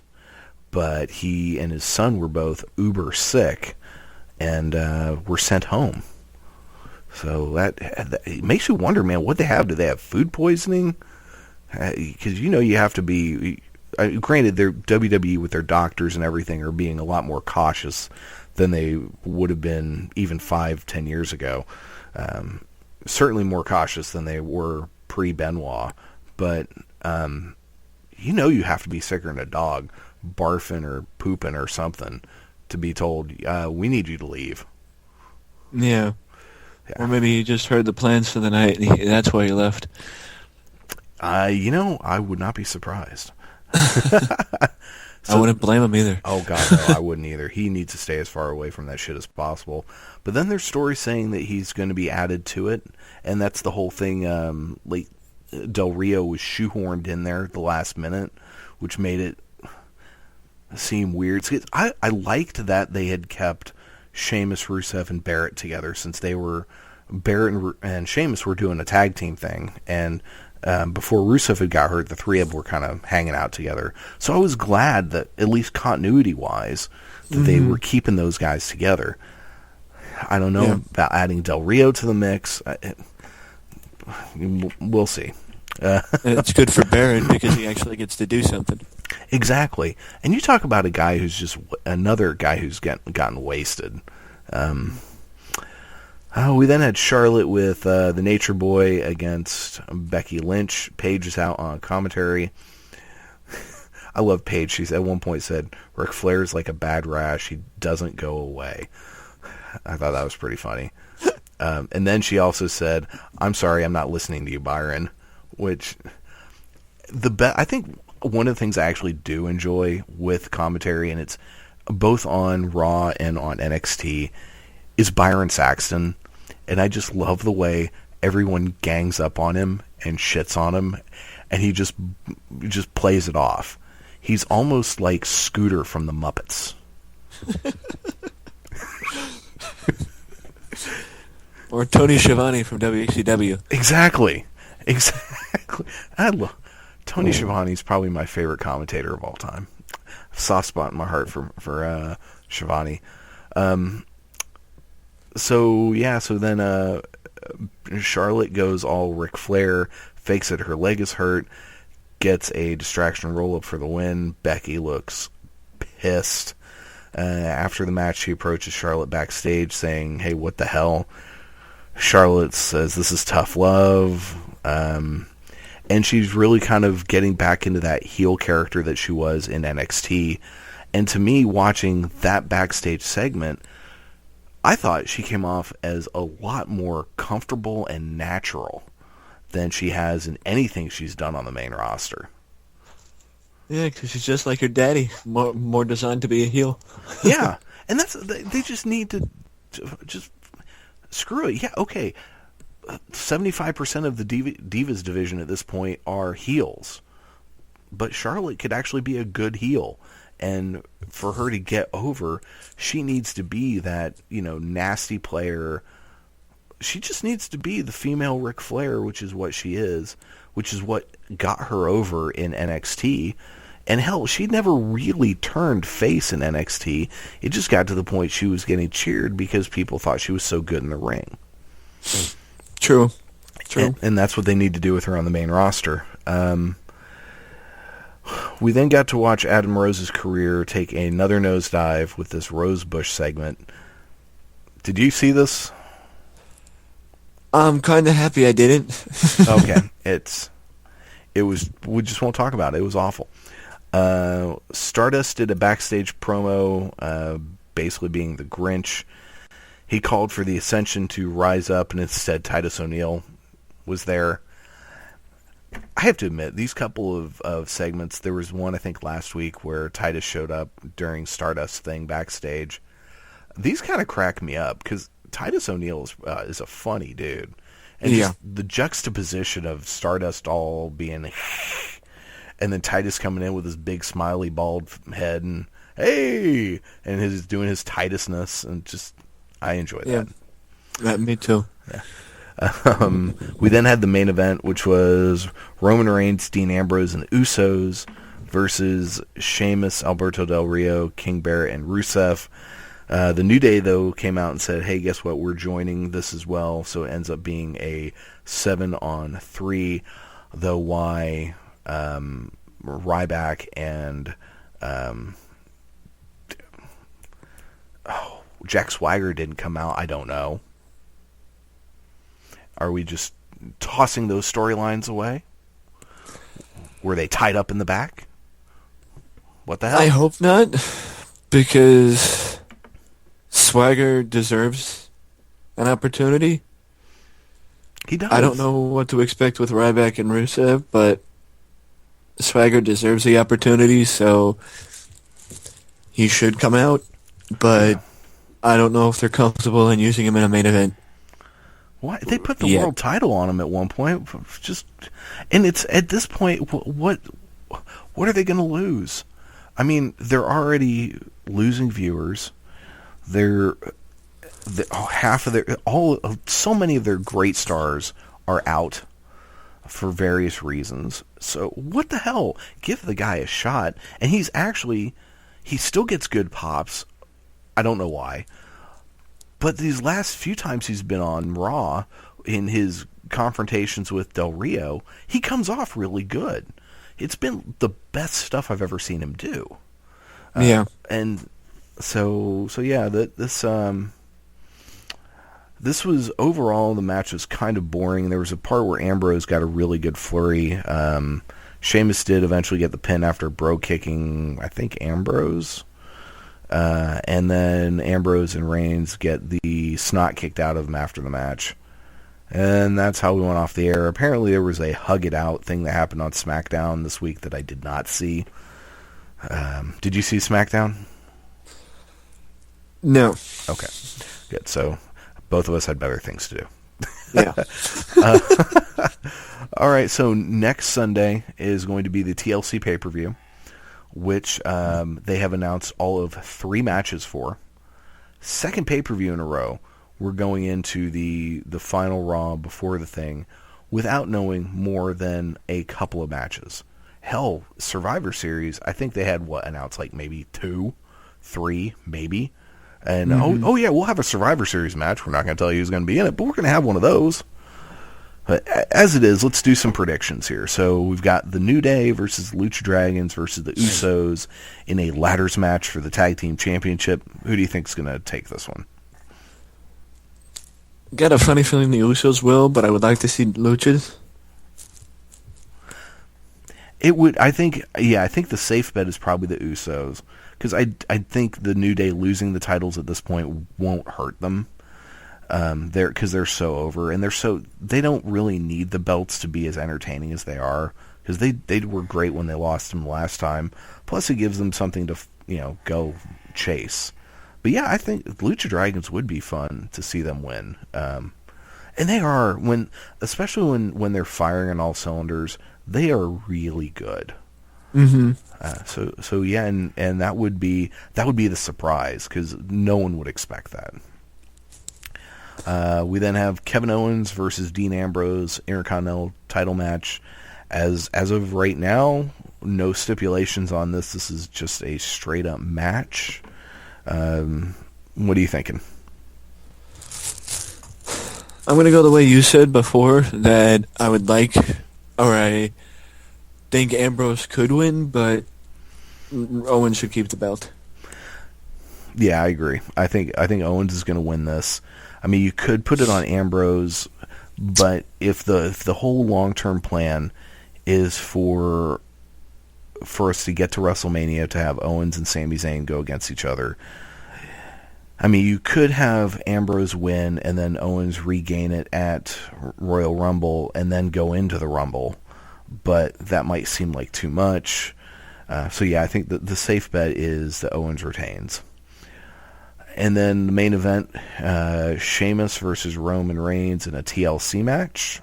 but he and his son were both uber sick and were sent home. So that it makes you wonder, man, what they have. Do they have food poisoning? Because you have to be. Granted, they're WWE with their doctors and everything are being a lot more cautious than they would have been even 5-10 years ago. Certainly more cautious than they were pre-Benoit. But you have to be sicker than a dog, barfing or pooping or something, to be told, we need you to leave. Yeah. Or maybe he just heard the plans for the night, and that's why he left. I would not be surprised. I wouldn't blame him either. Oh, God, no, I wouldn't either. He needs to stay as far away from that shit as possible. But then there's stories saying that he's going to be added to it, and that's the whole thing. Del Rio was shoehorned in there at the last minute, which made it seem weird. I liked that they had kept Sheamus, Rusev, and Barrett together, since Barrett and Sheamus were doing a tag team thing, and before Rusev had got hurt, the three of them were kind of hanging out together. So I was glad that, at least continuity-wise, that they were keeping those guys together. I don't know about adding Del Rio to the mix. We'll see. It's good for Barrett because he actually gets to do something. Exactly. And you talk about a guy who's just another guy who's gotten wasted. We then had Charlotte with the Nature Boy against Becky Lynch. Paige is out on commentary. I love Paige. She at one point said, Ric Flair's like a bad rash. He doesn't go away. I thought that was pretty funny. And then she also said, I'm sorry, I'm not listening to you, Byron. Which, I think one of the things I actually do enjoy with commentary, and it's both on Raw and on NXT, is Byron Saxton. And I just love the way everyone gangs up on him and shits on him, and he just plays it off. He's almost like Scooter from the Muppets. Or Tony Schiavone from WCW. Exactly. I love Tony Schiavone's probably my favorite commentator of all time. Soft spot in my heart for Schiavone. So then Charlotte goes all Ric Flair, fakes that her leg is hurt, gets a distraction roll-up for the win. Becky looks pissed. After the match, she approaches Charlotte backstage saying, hey, what the hell? Charlotte says, this is tough love. And she's really kind of getting back into that heel character that she was in NXT. And to me, watching that backstage segment, I thought she came off as a lot more comfortable and natural than she has in anything she's done on the main roster. Yeah, because she's just like her daddy, more designed to be a heel. Yeah, and they just need to just screw it. Yeah, okay, 75% of the Divas division at this point are heels, but Charlotte could actually be a good heel. And for her to get over, she needs to be that, nasty player. She just needs to be the female Ric Flair, which is what she is, which is what got her over in NXT. And hell, she never really turned face in NXT. It just got to the point she was getting cheered because people thought she was so good in the ring. True. And that's what they need to do with her on the main roster. We then got to watch Adam Rose's career take another nosedive with this Rosebush segment. Did you see this? I'm kind of happy I didn't. Okay, it was. We just won't talk about it. It was awful. Stardust did a backstage promo, basically being the Grinch. He called for the Ascension to rise up, and instead Titus O'Neil was there. I have to admit, these couple of segments, there was one I think last week where Titus showed up during Stardust thing backstage. These kind of crack me up because Titus O'Neil is a funny dude. And just the juxtaposition of Stardust all being and then Titus coming in with his big smiley bald head and hey, and his doing his Titusness, and just I enjoy that. Yeah, me too. Yeah. We then had the main event, which was Roman Reigns, Dean Ambrose, and the Usos versus Sheamus, Alberto Del Rio, King Barrett, and Rusev. The New Day, though, came out and said, hey, guess what? We're joining this as well. So it ends up being a 7-on-3, though why Ryback and Jack Swagger didn't come out, I don't know. Are we just tossing those storylines away? Were they tied up in the back? What the hell? I hope not, because Swagger deserves an opportunity. He does. I don't know what to expect with Ryback and Rusev, but Swagger deserves the opportunity, so he should come out. But I don't know if they're comfortable in using him in a main event. Why they put the world title on him at one point? Just, and it's at this point, what are they going to lose? I mean, they're already losing viewers. So many of their great stars are out for various reasons. So what the hell? Give the guy a shot, and he still gets good pops. I don't know why. But these last few times he's been on Raw, in his confrontations with Del Rio, he comes off really good. It's been the best stuff I've ever seen him do. And so yeah, this was overall, the match was kind of boring. There was a part where Ambrose got a really good flurry. Sheamus did eventually get the pin after bro kicking, I think, Ambrose. And then Ambrose and Reigns get the snot kicked out of them after the match. And that's how we went off the air. Apparently there was a hug it out thing that happened on SmackDown this week that I did not see. Did you see SmackDown? No. Okay. Good. So both of us had better things to do. Yeah. All right. So next Sunday is going to be the TLC pay-per-view, which they have announced all of 3 matches for. Second pay-per-view in a row. We're going into the final Raw before the thing without knowing more than a couple of matches. Hell, Survivor Series, I think they had, announced like maybe 2, 3, maybe. And, oh yeah, we'll have a Survivor Series match. We're not going to tell you who's going to be in it, but we're going to have one of those. But as it is, let's do some predictions here. So we've got the New Day versus Lucha Dragons versus the Usos in a ladders match for the Tag Team Championship. Who do you think is going to take this one? Got a funny feeling the Usos will, but I would like to see Luchas. I think the safe bet is probably the Usos, because I think the New Day losing the titles at this point won't hurt them. Because they're so over, and they don't really need the belts to be as entertaining as they are, because they were great when they lost them last time. Plus, it gives them something to go chase. But yeah, I think Lucha Dragons would be fun to see them win. And they are, especially when they're firing on all cylinders, they are really good. Mm-hmm. So yeah, and that would be the surprise, because no one would expect that. We then have Kevin Owens versus Dean Ambrose Intercontinental title match. As of right now, no stipulations on this. This is just a straight up match. What are you thinking? I'm going to go the way you said before, that I would like, or I think Ambrose could win, but Owens should keep the belt. Yeah, I agree. I think Owens is going to win this. I mean, you could put it on Ambrose, but if the whole long-term plan is for us to get to WrestleMania to have Owens and Sami Zayn go against each other, I mean, you could have Ambrose win and then Owens regain it at Royal Rumble and then go into the Rumble, but that might seem like too much. So yeah, I think the safe bet is that Owens retains. And then the main event, Sheamus versus Roman Reigns in a TLC match.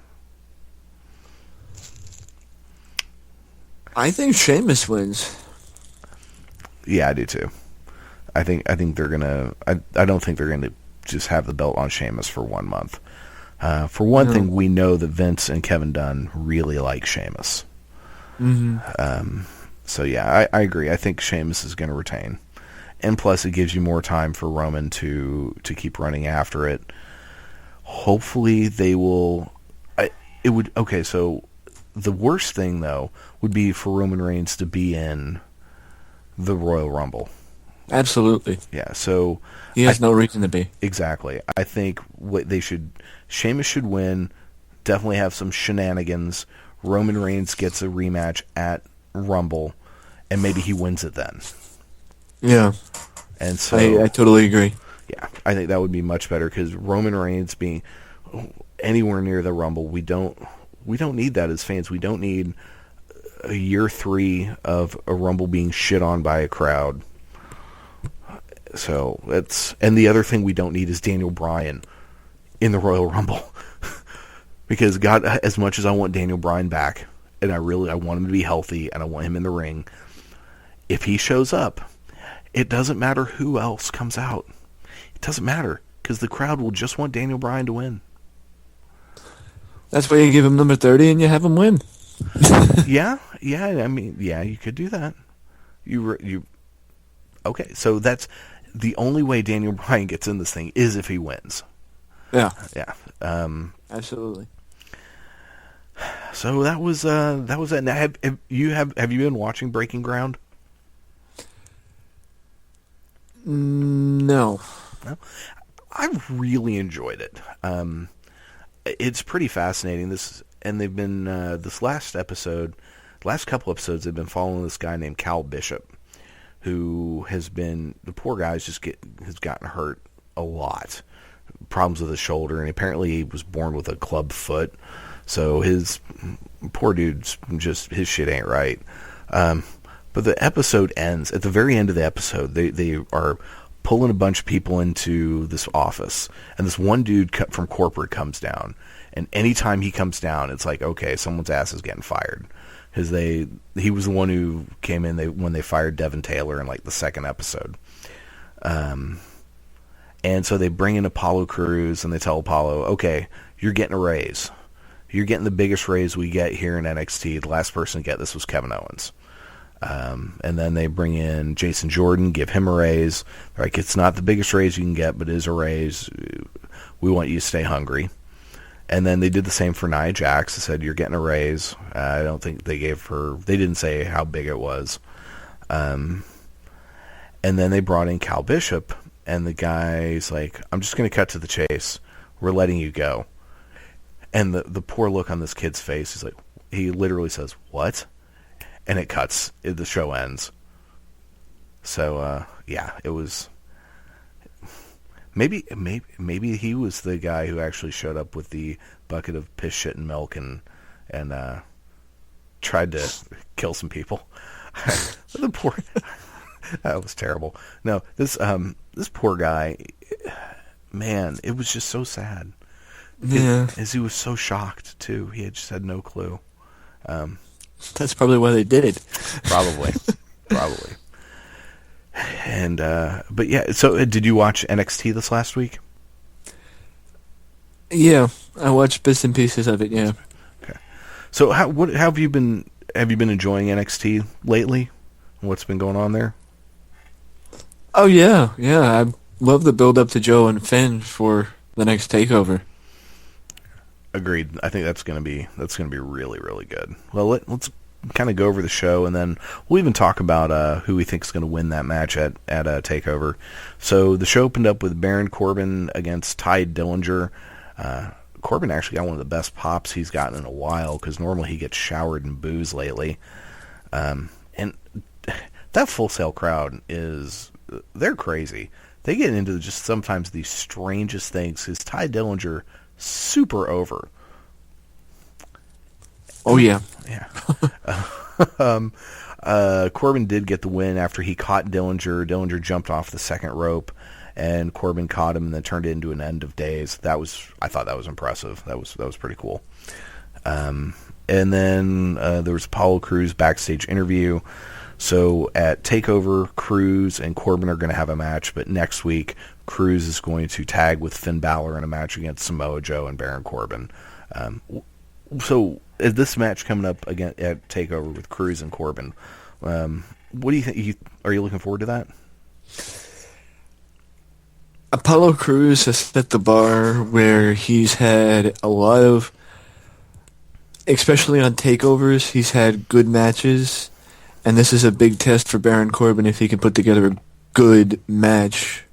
I think Sheamus wins. Yeah, I do too. I think they're gonna. I don't think they're gonna just have the belt on Sheamus for 1 month. For one thing, we know that Vince and Kevin Dunn really like Sheamus. Mm-hmm. So yeah, I agree. I think Sheamus is going to retain, and plus it gives you more time for Roman to keep running after it. Hopefully they will. Okay, so the worst thing though would be for Roman Reigns to be in the Royal Rumble. Absolutely. Yeah, so he has no reason to be. Exactly. I think what Sheamus should win, definitely have some shenanigans. Roman Reigns gets a rematch at Rumble, and maybe he wins it then. Yeah. And so I totally agree. Yeah, I think that would be much better because Roman Reigns being anywhere near the Rumble, we don't need that as fans. We don't need a year 3 of a Rumble being shit on by a crowd. So and the other thing we don't need is Daniel Bryan in the Royal Rumble. Because God, as much as I want Daniel Bryan back, and I want him to be healthy, and I want him in the ring, if he shows up, it doesn't matter who else comes out. It doesn't matter, because the crowd will just want Daniel Bryan to win. That's why you give him number 30 and you have him win. Yeah, I mean, yeah, you could do that. Okay, so that's the only way Daniel Bryan gets in this thing is if he wins. Yeah. Yeah. Absolutely. So that was it. Now, have you been watching Breaking Ground? No. I've really enjoyed it. It's pretty fascinating. They've been this last couple episodes, they've been following this guy named Cal Bishop, who the poor guy's has gotten hurt a lot, problems with his shoulder, and apparently he was born with a club foot. So his poor dude's his shit ain't right. But the episode ends. At the very end of the episode, they are pulling a bunch of people into this office, and this one dude from corporate comes down. And anytime he comes down, it's like, okay, someone's ass is getting fired. Because he was the one who came in when they fired Devin Taylor in like the second episode. And so they bring in Apollo Crews, and they tell Apollo, okay, you're getting a raise. You're getting the biggest raise we get here in NXT. The last person to get this was Kevin Owens. And then they bring in Jason Jordan, give him a raise. They're like, it's not the biggest raise you can get, but it is a raise. We want you to stay hungry. And then they did the same for Nia Jax. They said, you're getting a raise. I don't think they didn't say how big it was. And then they brought in Cal Bishop, and the guy's like, I'm just going to cut to the chase. We're letting you go. And the poor look on this kid's face, he literally says, what? And it cuts. The show ends. So, yeah, it was... Maybe he was the guy who actually showed up with the bucket of piss, shit, and milk and tried to kill some people. The poor... That was terrible. No, this poor guy, man, it was just so sad. Yeah. As he was so shocked, too. He had just had no clue. That's probably why they did it. Probably. And, but yeah, so did you watch NXT this last week? Yeah, I watched bits and pieces of it, yeah. Okay. So how have you been enjoying NXT lately? What's been going on there? Oh, yeah. I love the build up to Joe and Finn for the next takeover. Agreed. I think that's gonna be really, really good. Well, kind of go over the show, and then we'll even talk about who we think is going to win that match at TakeOver. So the show opened up with Baron Corbin against Ty Dillinger. Corbin actually got one of the best pops he's gotten in a while, because normally he gets showered in booze lately. And that Full Sail crowd they're crazy. They get into just sometimes the strangest things, because Ty Dillinger, super over. Oh, yeah. Yeah. Corbin did get the win after he caught Dillinger. Dillinger jumped off the second rope, and Corbin caught him and then turned it into an end of days. I thought that was impressive. That was pretty cool. And then there was Apollo Crews backstage interview. So at TakeOver, Crews and Corbin are going to have a match, but next week Crews is going to tag with Finn Balor in a match against Samoa Joe and Baron Corbin. So is this match coming up again at TakeOver with Crews and Corbin? What do you think? Are you looking forward to that? Apollo Crews has set the bar where he's had a lot of, especially on takeovers, he's had good matches, and this is a big test for Baron Corbin if he can put together a good match.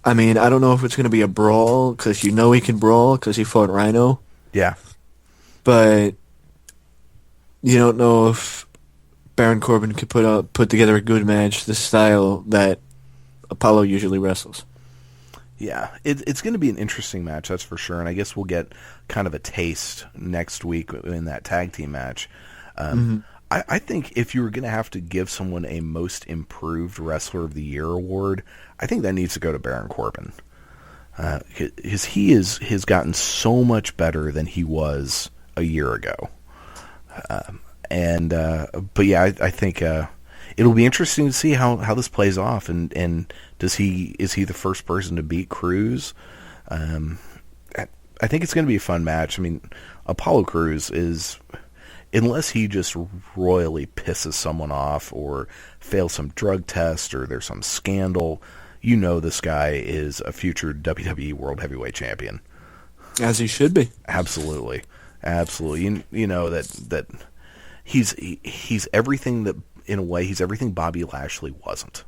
I mean, I don't know if it's going to be a brawl, because he can brawl, because he fought Rhino. Yeah. But you don't know if Baron Corbin could put together a good match, the style that Apollo usually wrestles. Yeah, it's going to be an interesting match, that's for sure, and I guess we'll get kind of a taste next week in that tag team match. I think if you were going to have to give someone a Most Improved Wrestler of the Year award, I think that needs to go to Baron Corbin. Because he has gotten so much better than he was a year ago. But yeah, I think it'll be interesting to see how this plays off, and is he the first person to beat Crews? I think it's going to be a fun match. I mean, Apollo Crews is, unless he just royally pisses someone off or fails some drug test or there's some scandal, this guy is a future WWE World Heavyweight Champion. As he should be. Absolutely. You know that he's everything that, in a way, he's everything Bobby Lashley wasn't.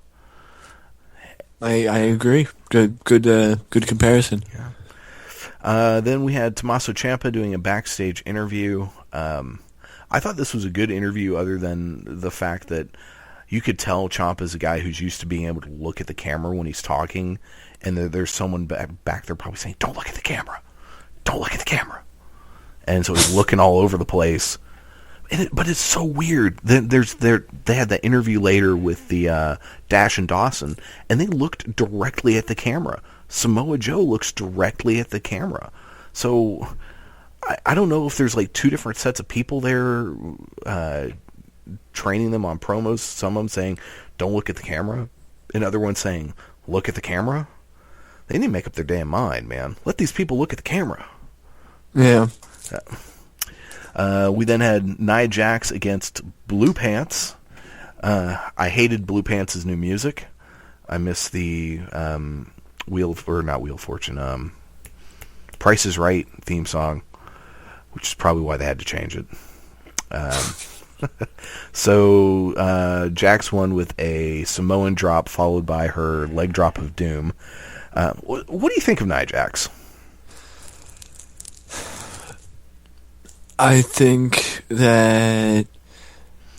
I agree. Good comparison. Yeah. Then we had Tommaso Ciampa doing a backstage interview. I thought this was a good interview, other than the fact that you could tell Ciampa's a guy who's used to being able to look at the camera when he's talking, and there's someone back there probably saying, "Don't look at the camera. Don't look at the camera." And so he's looking all over the place. But it's so weird. They had that interview later with the Dash and Dawson, and they looked directly at the camera. Samoa Joe looks directly at the camera. So I don't know if there's like two different sets of people there training them on promos. Some of them saying, "Don't look at the camera," and other ones saying, "Look at the camera." They need to make up their damn mind, man. Let these people look at the camera. Yeah. We then had Nia Jax against Blue Pants. I hated Blue Pants' new music. I miss the not Wheel of Fortune, Price is Right theme song, which is probably why they had to change it. So Jax won with a Samoan drop followed by her leg drop of doom. What do you think of Nia Jax? I think that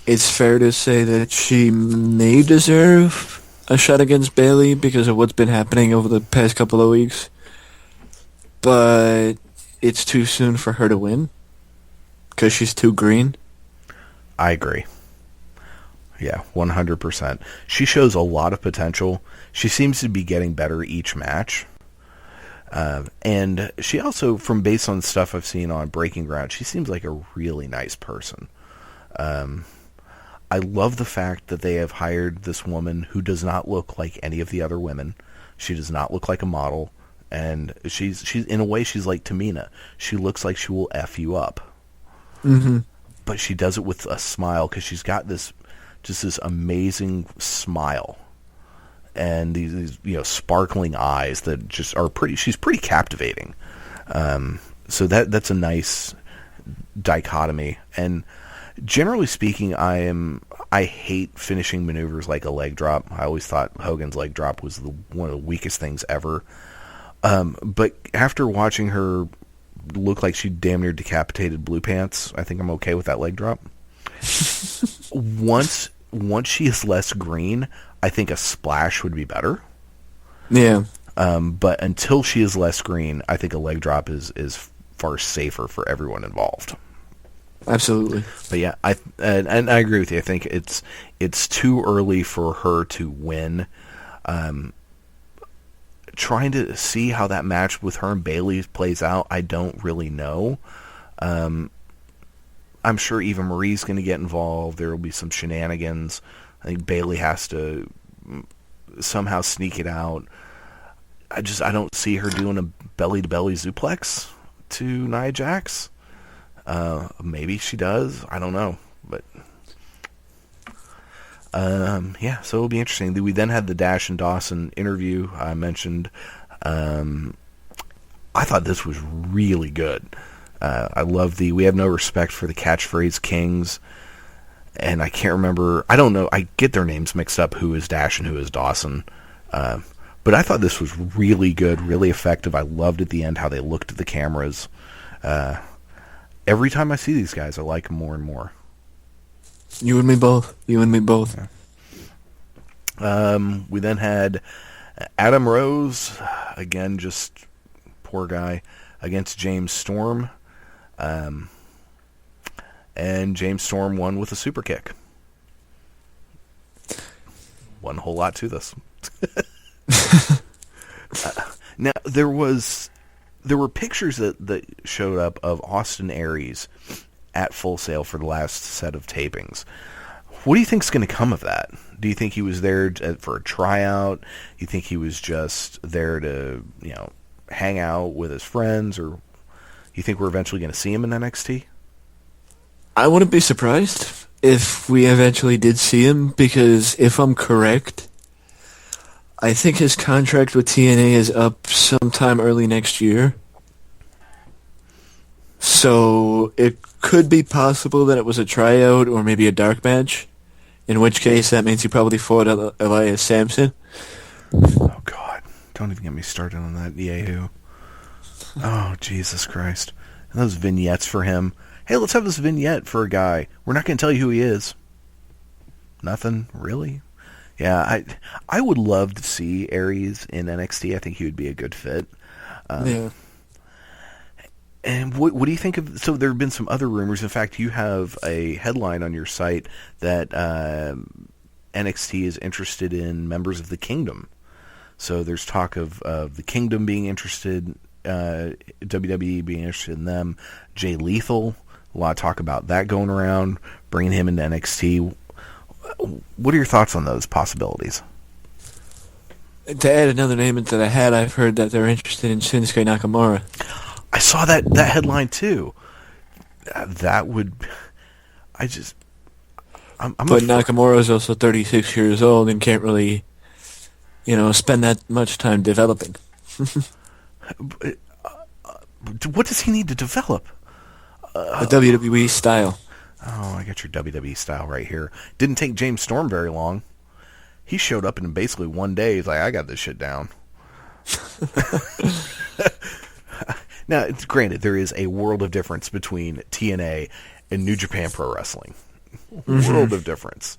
it's fair to say that she may deserve a shot against Bayley because of what's been happening over the past couple of weeks. But it's too soon for her to win because she's too green. I agree. Yeah, 100%. She shows a lot of potential. She seems to be getting better each match. And she also, based on stuff I've seen on Breaking Ground, she seems like a really nice person. I love the fact that they have hired this woman who does not look like any of the other women. She does not look like a model, and she's in a way she's like Tamina. She looks like she will F you up. Mm-hmm. But she does it with a smile because she's got this amazing smile. And these sparkling eyes that just are pretty. She's pretty captivating. So that's a nice dichotomy. And generally speaking, I hate finishing maneuvers like a leg drop. I always thought Hogan's leg drop was one of the weakest things ever. But after watching her look like she damn near decapitated Blue Pants, I think I'm okay with that leg drop. Once she is less green, I think a splash would be better. Yeah. But until she is less green, I think a leg drop is far safer for everyone involved. Absolutely. But yeah, and I agree with you. I think it's too early for her to win. Trying to see how that match with her and Bayley plays out, I don't really know. I'm sure Eva Marie's going to get involved. There will be some shenanigans. I think Bayley has to somehow sneak it out. I don't see her doing a belly-to-belly suplex to Nia Jax. Maybe she does. I don't know. But yeah, so it'll be interesting. We then had the Dash and Dawson interview I mentioned. I thought this was really good. I love we have no respect for the catchphrase kings. And I can't remember. I don't know. I get their names mixed up, who is Dash and who is Dawson. But I thought this was really good, really effective. I loved at the end how they looked at the cameras. Every time I see these guys, I like them more and more. You and me both. Yeah. We then had Adam Rose, again, just poor guy, against James Storm. And James Storm won with a super kick. Wasn't a whole lot to this. Now, there were pictures that showed up of Austin Aries at Full Sail for the last set of tapings. What do you think is going to come of that? Do you think he was there for a tryout? You think he was just there to, hang out with his friends? Or you think we're eventually going to see him in NXT? I wouldn't be surprised if we eventually did see him, because if I'm correct, I think his contract with TNA is up sometime early next year. So it could be possible that it was a tryout or maybe a dark match, in which case that means he probably fought Elias Sampson. Oh, God. Don't even get me started on that Yahoo. Oh, Jesus Christ. And those vignettes for him. Hey, let's have this vignette for a guy. We're not going to tell you who he is. Nothing? Really? Yeah, I would love to see Aries in NXT. I think he would be a good fit. Yeah. And what do you think of... So there have been some other rumors. In fact, you have a headline on your site that NXT is interested in members of the Kingdom. So there's talk of the Kingdom being interested, WWE being interested in them. Jay Lethal, a lot of talk about that going around, bringing him into NXT. What are your thoughts on those possibilities? To add another name into the hat, I've heard that they're interested in Shinsuke Nakamura. I saw that headline too. That would... But Nakamura is also 36 years old and can't really, spend that much time developing. What does he need to develop? A WWE style. Oh, I got your WWE style right here. Didn't take James Storm very long. He showed up in basically one day. He's like, I got this shit down. Now, granted, there is a world of difference between TNA and New Japan Pro Wrestling. Mm-hmm. World of difference.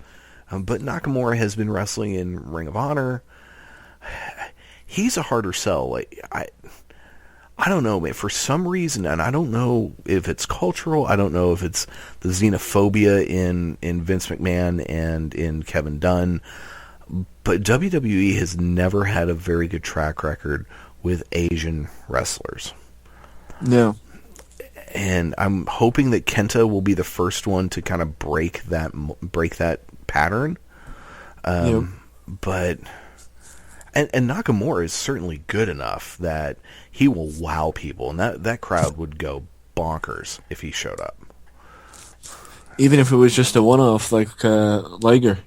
But Nakamura has been wrestling in Ring of Honor. He's a harder sell. I don't know, man. For some reason, and I don't know if it's cultural, I don't know if it's the xenophobia in Vince McMahon and in Kevin Dunn, but WWE has never had a very good track record with Asian wrestlers. No. And I'm hoping that Kenta will be the first one to kind of break that pattern. Yep. But... And Nakamura is certainly good enough that he will wow people, and that crowd would go bonkers if he showed up. Even if it was just a one-off, like Liger.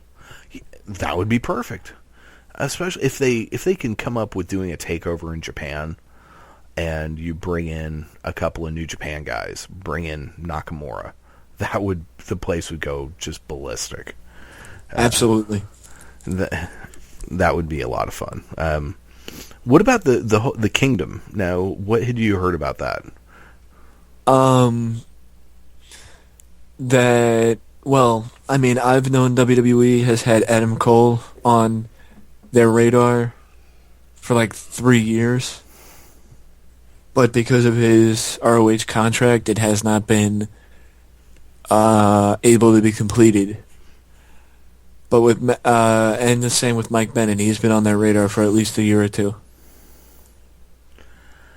That would be perfect. Especially if they can come up with doing a takeover in Japan, and you bring in a couple of New Japan guys, bring in Nakamura. The place would go just ballistic. Absolutely. That would be a lot of fun. What about the Kingdom? Now, what had you heard about that? I've known WWE has had Adam Cole on their radar for like 3 years. But because of his ROH contract, it has not been able to be completed. But and the same with Mike Bennett. He's been on their radar for at least a year or two.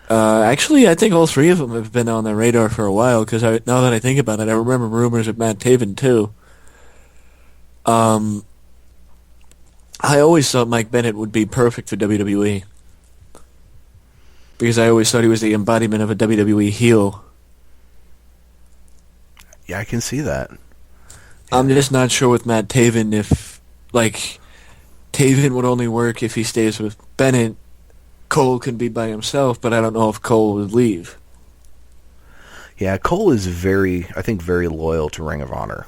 Actually, I think all three of them have been on their radar for a while, because now that I think about it, I remember rumors of Matt Taven, too. I always thought Mike Bennett would be perfect for WWE, because I always thought he was the embodiment of a WWE heel. Yeah, I can see that. I'm just not sure with Matt Taven if, Taven would only work if he stays with Bennett. Cole can be by himself, but I don't know if Cole would leave. Yeah, Cole is very loyal to Ring of Honor.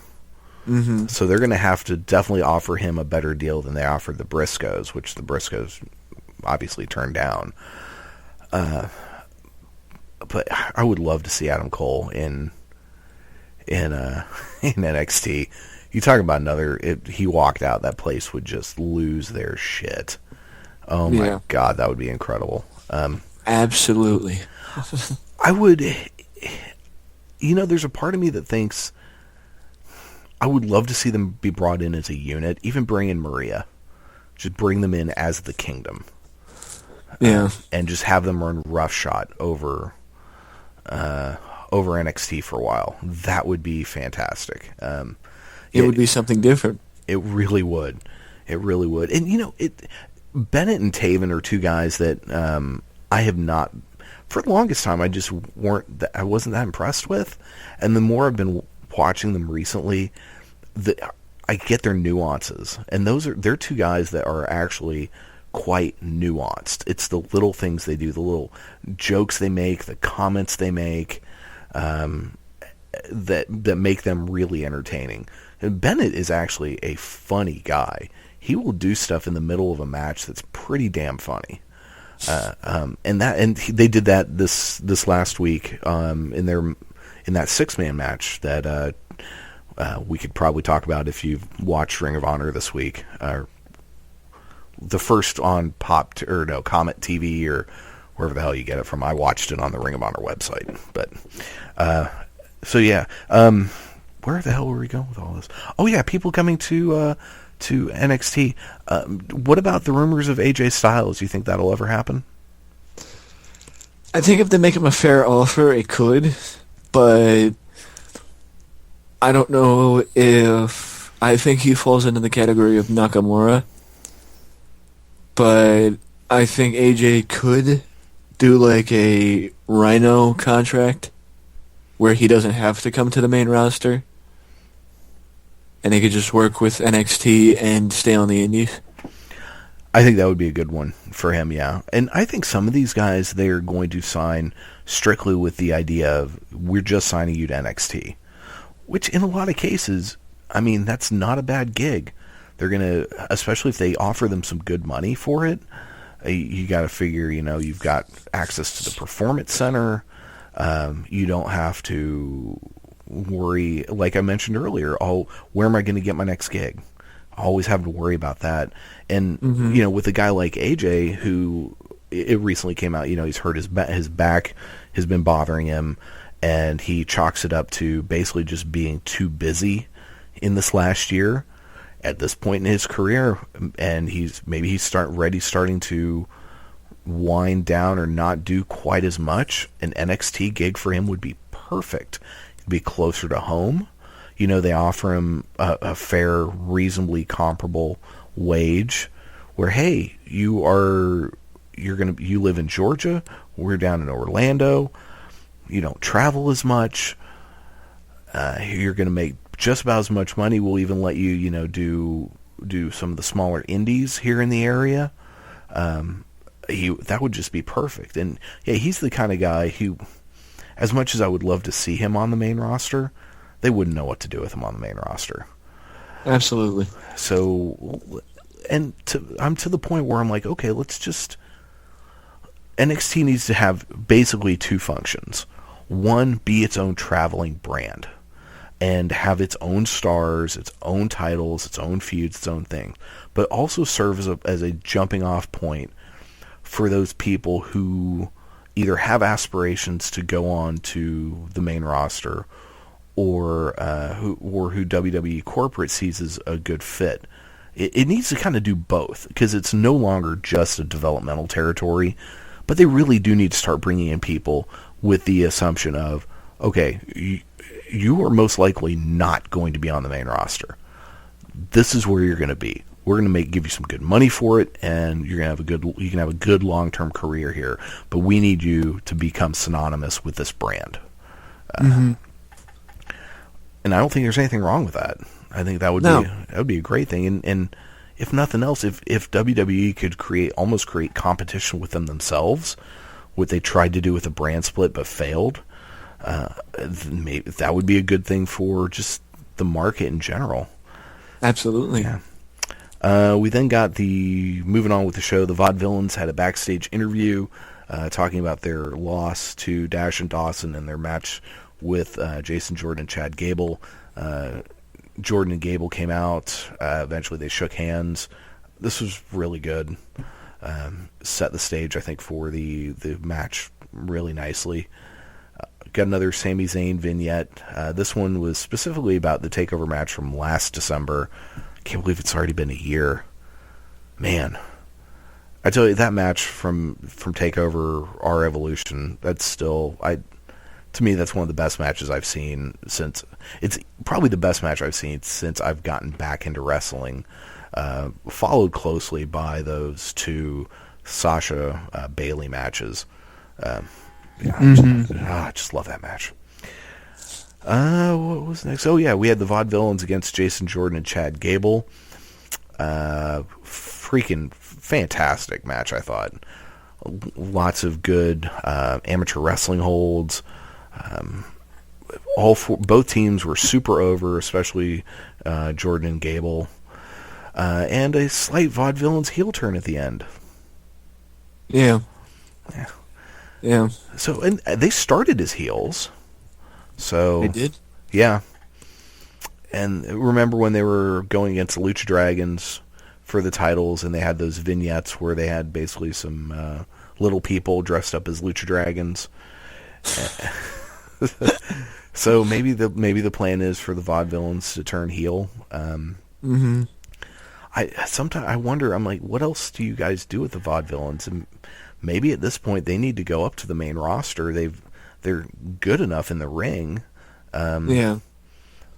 Mm-hmm. So they're going to have to definitely offer him a better deal than they offered the Briscoes, which the Briscoes obviously turned down. But I would love to see Adam Cole in NXT. You talk about he walked out, that place would just lose their shit. Oh my God, that would be incredible. Absolutely. I would, there's a part of me that thinks I would love to see them be brought in as a unit, even bring in Maria. Just bring them in as the Kingdom. Yeah. And just have them run roughshod over NXT for a while. That would be fantastic. It would be something different. It really would. It really would. And, Bennett and Taven are two guys that I have not, for the longest time, I wasn't that impressed with. And the more I've been watching them recently, I get their nuances. And they're two guys that are actually quite nuanced. It's the little things they do, the little jokes they make, the comments they make, that make them really entertaining. And Bennett is actually a funny guy. He will do stuff in the middle of a match that's pretty damn funny. And they did that this last week in that 6-man match that we could probably talk about if you've watched Ring of Honor this week. The first on Comet TV or wherever the hell you get it from. I watched it on the Ring of Honor website. But where the hell were we going with all this? Oh yeah, people coming to NXT. What about the rumors of AJ Styles? Do you think that'll ever happen? I think if they make him a fair offer, it could, but I don't know if I think he falls into the category of Nakamura, but I think AJ could do like a Rhino contract where he doesn't have to come to the main roster. And he could just work with NXT and stay on the indies. I think that would be a good one for him, yeah. And I think some of these guys, they're going to sign strictly with the idea of, we're just signing you to NXT. Which, in a lot of cases, that's not a bad gig. They're going to, especially if they offer them some good money for it, you got to figure, you've got access to the Performance Center. You don't have to worry, like I mentioned earlier, where am I going to get my next gig? Always having to worry about that. And, with a guy like AJ, who it recently came out, he's hurt his back has been bothering him, and he chalks it up to basically just being too busy in this last year at this point in his career, and he's starting to wind down or not do quite as much. An NXT gig for him would be perfect. Be closer to home. They offer him a fair, reasonably comparable wage where, hey, you live in Georgia, we're down in Orlando, you don't travel as much, you're going to make just about as much money. We'll even let you, do some of the smaller indies here in the area. that would just be perfect. And yeah, he's the kind of guy who, as much as I would love to see him on the main roster, they wouldn't know what to do with him on the main roster. Absolutely. So, and I'm to the point where I'm like, okay, NXT needs to have basically two functions. One, be its own traveling brand and have its own stars, its own titles, its own feuds, its own thing, but also serve as a jumping off point for those people who either have aspirations to go on to the main roster or who WWE corporate sees as a good fit. It needs to kind of do both, because it's no longer just a developmental territory, but they really do need to start bringing in people with the assumption of, okay, you are most likely not going to be on the main roster. This is where you're going to be. We're going to give you some good money for it, and you can have a good long-term career here. But we need you to become synonymous with this brand. And I don't think there's anything wrong with that. I think that would be a great thing. And if nothing else, if WWE could almost create competition with themselves, what they tried to do with a brand split but failed, maybe that would be a good thing for just the market in general. Absolutely. Yeah. We then got moving on with the show, the Vaudevillains had a backstage interview talking about their loss to Dash and Dawson and their match with Jason Jordan and Chad Gable. Jordan and Gable came out. Eventually they shook hands. This was really good. Set the stage, I think, for the match really nicely. Got another Sami Zayn vignette. This one was specifically about the TakeOver match from last December. Can't believe it's already been a year. Man. I tell you, that match from TakeOver, Our Evolution, that's still... To me, that's one of the best matches I've seen since... It's probably the best match I've seen since I've gotten back into wrestling. Followed closely by those two Sasha Bailey matches. I just love that match. What was next? Oh, yeah, we had the Vaudevillains against Jason Jordan and Chad Gable. Freaking fantastic match, I thought. Lots of good amateur wrestling holds. Both teams were super over, especially Jordan and Gable. And a slight Vaudevillains heel turn at the end. Yeah. So, and they started as heels. So They did? Yeah. And remember when they were going against the Lucha Dragons for the titles, and they had those vignettes where they had basically some little people dressed up as Lucha Dragons. So maybe the plan is for the Vaudevillains to turn heel. Sometimes I wonder. I'm like, what else do you guys do with the Vaudevillains? And maybe at this point they need to go up to the main roster. They're good enough in the ring. Yeah.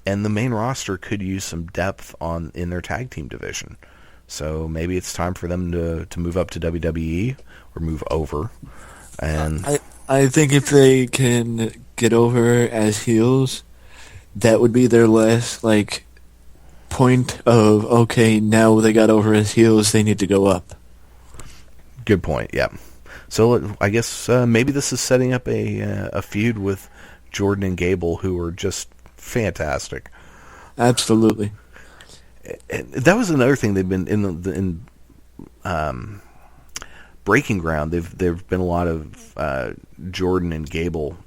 And the main roster could use some depth in their tag team division. So maybe it's time for them to move up to WWE or move over. And I think if they can get over as heels, that would be their last point of, okay, now they got over as heels, they need to go up. Good point. Yeah. So I guess maybe this is setting up a feud with Jordan and Gable, who are just fantastic. Absolutely. And that was another thing they've been in Breaking Ground. There've been a lot of Jordan and Gable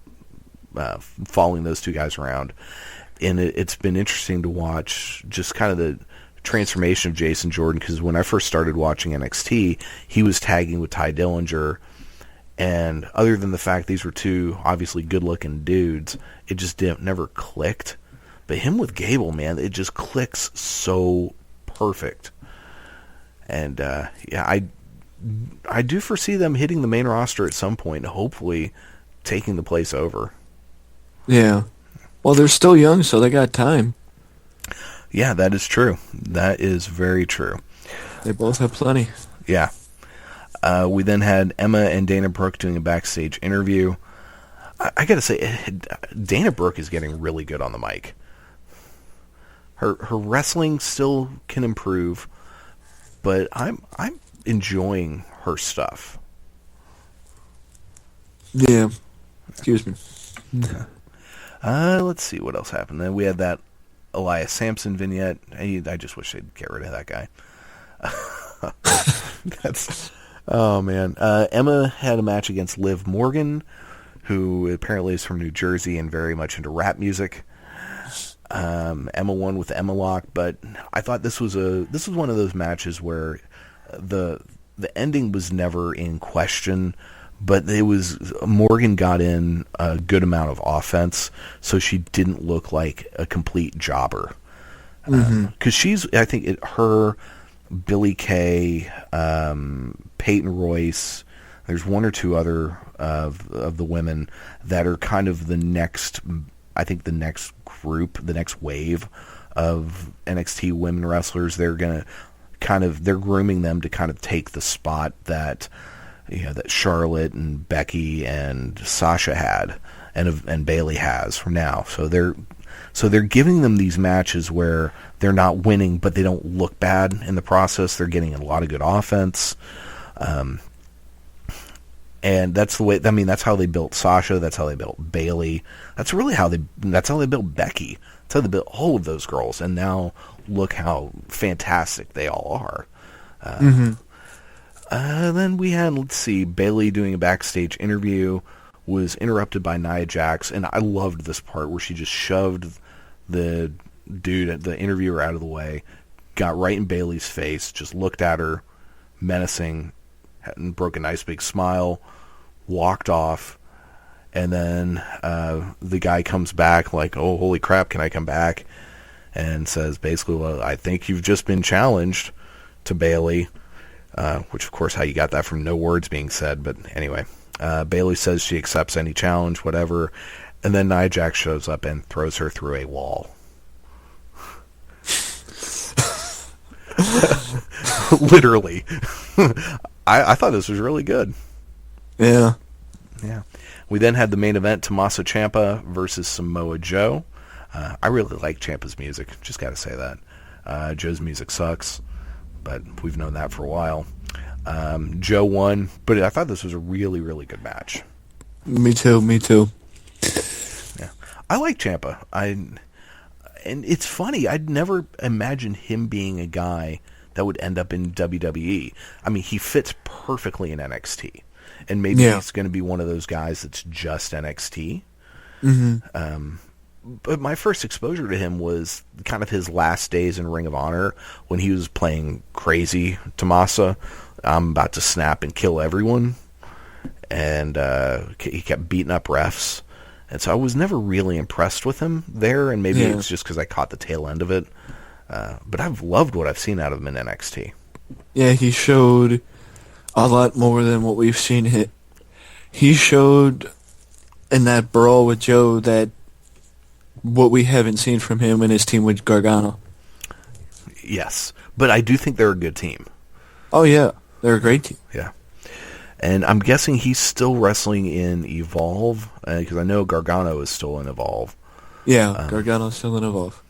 following those two guys around, and it's been interesting to watch just kind of the transformation of Jason Jordan, because when I first started watching NXT, he was tagging with Ty Dillinger, and other than the fact these were two obviously good-looking dudes, it just never clicked. But him with Gable, man, it just clicks so perfect. And I do foresee them hitting the main roster at some point, and hopefully taking the place over. Yeah. Well, they're still young, so they got time. Yeah, that is true. That is very true. They both have plenty. Yeah. We then had Emma and Dana Brooke doing a backstage interview. I got to say, Dana Brooke is getting really good on the mic. Her wrestling still can improve, but I'm enjoying her stuff. Yeah. Excuse me. Let's see what else happened. Then we had that Elias Sampson vignette. I just wish they'd get rid of that guy. Oh man. Emma had a match against Liv Morgan, who apparently is from New Jersey and very much into rap music. Emma won with Emma Lock, but I thought this was one of those matches where the ending was never in question, but Morgan got in a good amount of offense, so she didn't look like a complete jobber. Because I think her, Billie Kay, Peyton Royce, there's one or two other of the women that are kind of the next group, the next wave of NXT women wrestlers. They're grooming them to kind of take the spot that that Charlotte and Becky and Sasha had and Bayley has from now. So they're giving them these matches where they're not winning, but they don't look bad in the process. They're getting a lot of good offense. And that's the way. I mean, that's how they built Sasha. That's how they built Bayley. That's how they built Becky. That's how they built all of those girls. And now look how fantastic they all are. Then we had, Bayley doing a backstage interview, was interrupted by Nia Jax, and I loved this part where she just shoved the interviewer out of the way, got right in Bayley's face, just looked at her, menacing, and broke a nice big smile, walked off, and then the guy comes back like, oh, holy crap, can I come back? And says basically, well, I think you've just been challenged, to Bayley, which of course how you got that from no words being said, but anyway. Bayley says she accepts any challenge, whatever, and then Nia Jax shows up and throws her through a wall. Literally. I thought this was really good. Yeah. Yeah. We then had the main event, Tommaso Ciampa versus Samoa Joe. I really like Ciampa's music. Just got to say that. Joe's music sucks, but we've known that for a while. Joe won, but I thought this was a really, really good match. Me too. Yeah. I like Ciampa. And it's funny, I'd never imagined him being a guy that would end up in WWE. I mean, he fits perfectly in NXT. And maybe he's going to be one of those guys that's just NXT. But my first exposure to him was kind of his last days in Ring of Honor when he was playing crazy Tommaso. I'm about to snap and kill everyone. And he kept beating up refs. And so I was never really impressed with him there, and maybe it's just because I caught the tail end of it. But I've loved what I've seen out of him in NXT. Yeah, he showed a lot more than what we've seen. He showed in that brawl with Joe that what we haven't seen from him and his team with Gargano. Yes, but I do think they're a good team. Oh, yeah. They're a great team. Yeah. And I'm guessing he's still wrestling in Evolve, because I know Gargano is still in Evolve. Yeah, Gargano's still in Evolve.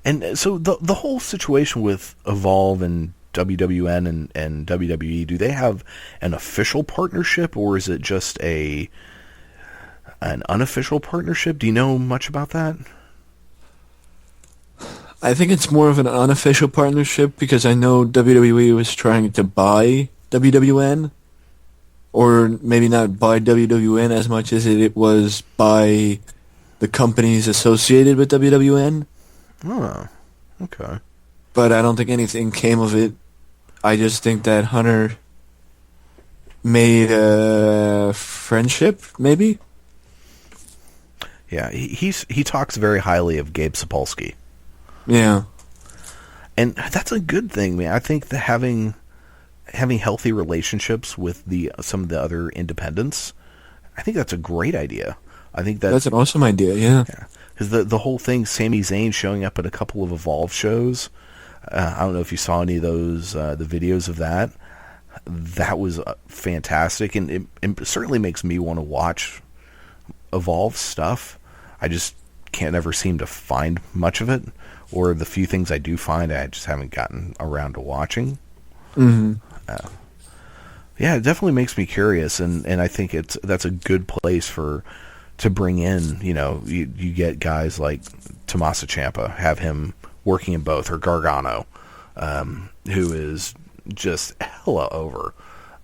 And so the whole situation with Evolve and WWN and WWE, do they have an official partnership, or is it just an unofficial partnership? Do you know much about that? I think it's more of an unofficial partnership because I know WWE was trying to buy WWN, or maybe not buy WWN as much as it was buy the companies associated with WWN. Oh, okay. But I don't think anything came of it. I just think that Hunter made a friendship, maybe? Yeah, he talks very highly of Gabe Sapolsky. Yeah. And that's a good thing, man. I think that having healthy relationships with some of the other independents, I think that's a great idea. I think that's an awesome idea, yeah. Because the whole thing, Sami Zayn showing up at a couple of Evolve shows, I don't know if you saw any of those, the videos of that. That was fantastic, and it certainly makes me want to watch Evolve stuff. I just can't ever seem to find much of it, or the few things I do find, I just haven't gotten around to watching. Yeah, it definitely makes me curious, and I think that's a good place to bring in. You get guys like Tommaso Ciampa, have him working in both, or Gargano, who is just hella over.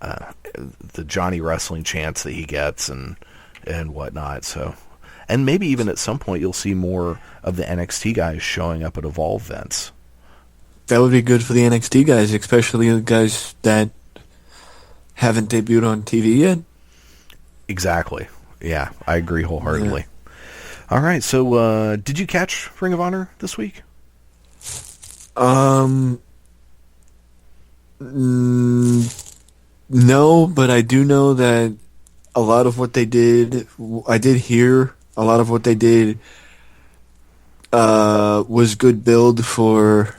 The Johnny Wrestling chants that he gets and whatnot. So, and maybe even at some point you'll see more of the NXT guys showing up at Evolve events. That would be good for the NXT guys, especially the guys that haven't debuted on TV yet. Exactly. Yeah, I agree wholeheartedly. Yeah. All right, so did you catch Ring of Honor this week? No, but I do know that a lot of what they did, I did hear a lot of what they did was good build for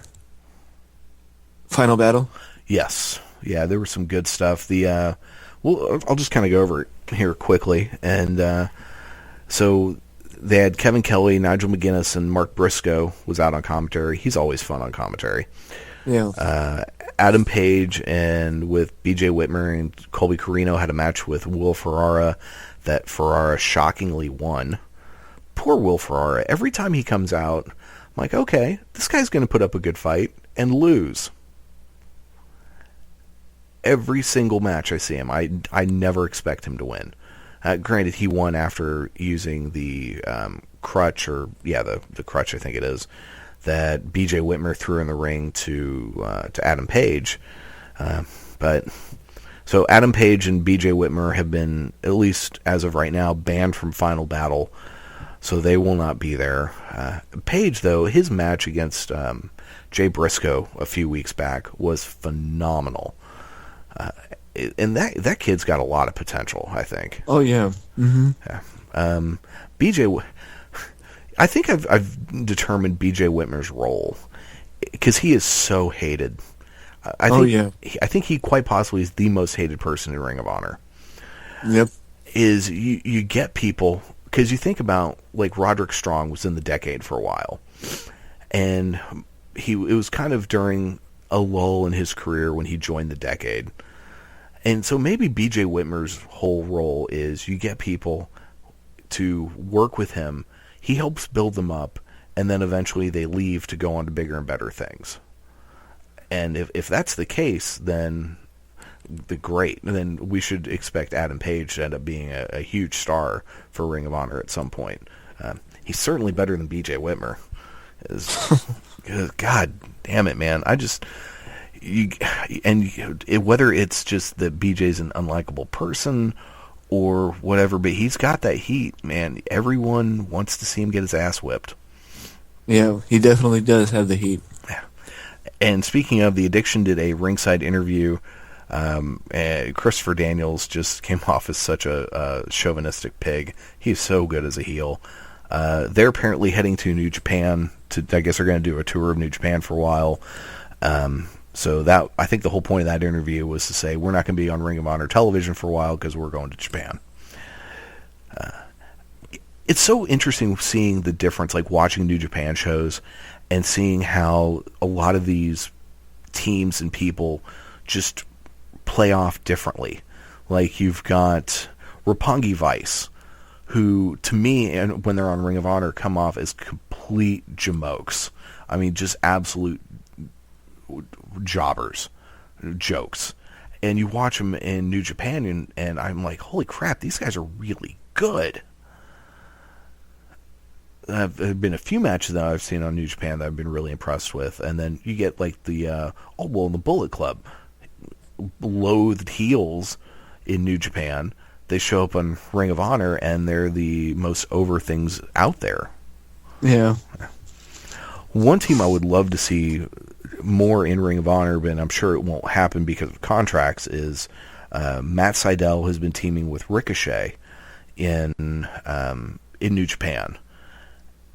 Final Battle. Yes. Yeah, there was some good stuff. I'll just kind of go over it here quickly. And so they had Kevin Kelly, Nigel McGuinness, and Mark Briscoe was out on commentary. He's always fun on commentary. Yeah. Adam Page and with BJ Whitmer and Colby Corino had a match with Will Ferrara that Ferrara shockingly won. Poor Will Ferrara. Every time he comes out, I'm like, okay, this guy's going to put up a good fight and lose. Every single match I see him, I never expect him to win. Granted, he won after using the crutch, the crutch I think it is, that B.J. Whitmer threw in the ring to Adam Page. But so Adam Page and B.J. Whitmer have been, at least as of right now, banned from Final Battle, so they will not be there. Page, though, his match against Jay Briscoe a few weeks back was phenomenal. And that kid's got a lot of potential, I think. Oh, yeah. Mm-hmm. Yeah. BJ, I think I've determined BJ Whitmer's role because he is so hated. I think he quite possibly is the most hated person in Ring of Honor. Yep. Is you get people, because you think about, like, Roderick Strong was in the Decade for a while, and it was kind of during a lull in his career when he joined the Decade. And so maybe BJ Whitmer's whole role is you get people to work with him, he helps build them up, and then eventually they leave to go on to bigger and better things. And if that's the case, then great. And then we should expect Adam Page to end up being a huge star for Ring of Honor at some point. He's certainly better than BJ Whitmer. God damn it, man. Whether it's just that BJ's an unlikable person or whatever, but he's got that heat, man. Everyone wants to see him get his ass whipped. Yeah, he definitely does have the heat. Yeah. And speaking of, The Addiction did a ringside interview. Christopher Daniels just came off as such a chauvinistic pig. He's so good as a heel. They're apparently heading to New Japan. I guess they're going to do a tour of New Japan for a while. So that, I think the whole point of that interview was to say, we're not going to be on Ring of Honor television for a while because we're going to Japan. It's so interesting seeing the difference, like watching New Japan shows and seeing how a lot of these teams and people just play off differently. Like you've got Roppongi Vice, who to me, and when they're on Ring of Honor, come off as complete jamokes. I mean, just absolute jobbers, jokes. And you watch them in New Japan, and I'm like, holy crap, these guys are really good. There have been a few matches that I've seen on New Japan that I've been really impressed with. And then you get like the Bullet Club, loathed heels in New Japan. They show up on Ring of Honor, and they're the most over things out there. Yeah. One team I would love to see more in Ring of Honor, but I'm sure it won't happen because of contracts, is Matt Sydal has been teaming with Ricochet in New Japan.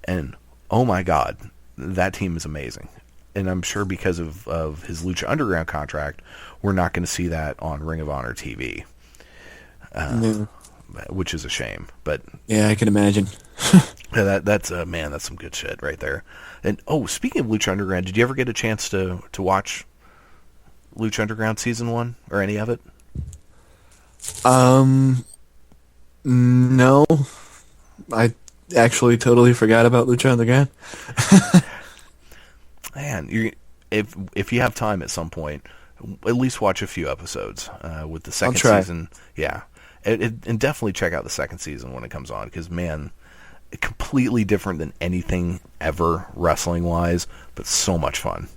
And, oh my God, that team is amazing. And I'm sure because of his Lucha Underground contract, we're not going to see that on Ring of Honor TV. Which is a shame. But yeah, I can imagine. that's some good shit right there. And, speaking of Lucha Underground, did you ever get a chance to watch Lucha Underground Season 1 or any of it? No. I actually totally forgot about Lucha Underground. Man, if you have time at some point, at least watch a few episodes with the second try. season. Yeah, and definitely check out the second season when it comes on, because, man, completely different than anything ever wrestling wise, but so much fun.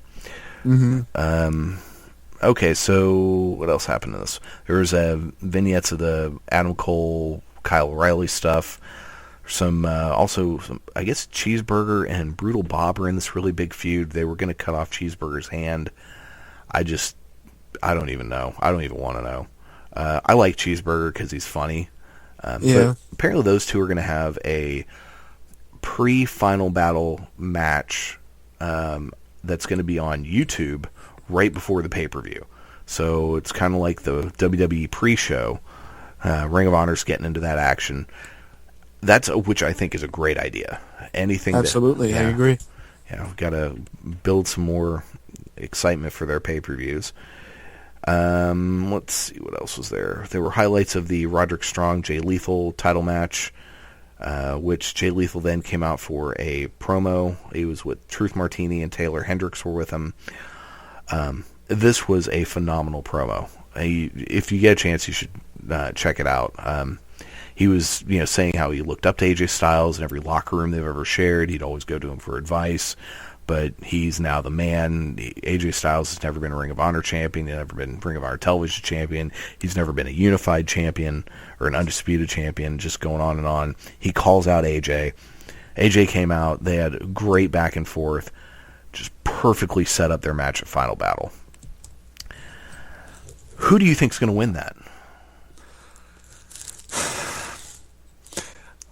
Okay, so what else happened in this? There was vignettes of the Adam Cole, Kyle O'Reilly stuff. Some I guess Cheeseburger and Brutal Bob are in this really big feud. They were going to cut off Cheeseburger's hand. I don't even know. I don't even want to know. I like Cheeseburger because he's funny. But apparently those two are going to have a pre-final battle match that's going to be on YouTube right before the pay-per-view. So it's kind of like the WWE pre-show. Ring of Honor's getting into that action. Which I think is a great idea. Absolutely, I agree. Yeah, we've got to build some more excitement for their pay-per-views. Let's see, what else was there? There were highlights of the Roderick Strong Jay Lethal title match, which Jay Lethal then came out for a promo. He was with Truth Martini and Taylor Hendricks were with him. This was a phenomenal promo. If you get a chance, you should check it out. He was, saying how he looked up to AJ Styles in every locker room they've ever shared. He'd always go to him for advice, but he's now the man. AJ Styles has never been a Ring of Honor champion. He's never been Ring of Honor television champion. He's never been a unified champion or an undisputed champion, just going on and on. He calls out AJ. AJ came out. They had a great back and forth, just perfectly set up their match at Final Battle. Who do you think's going to win that?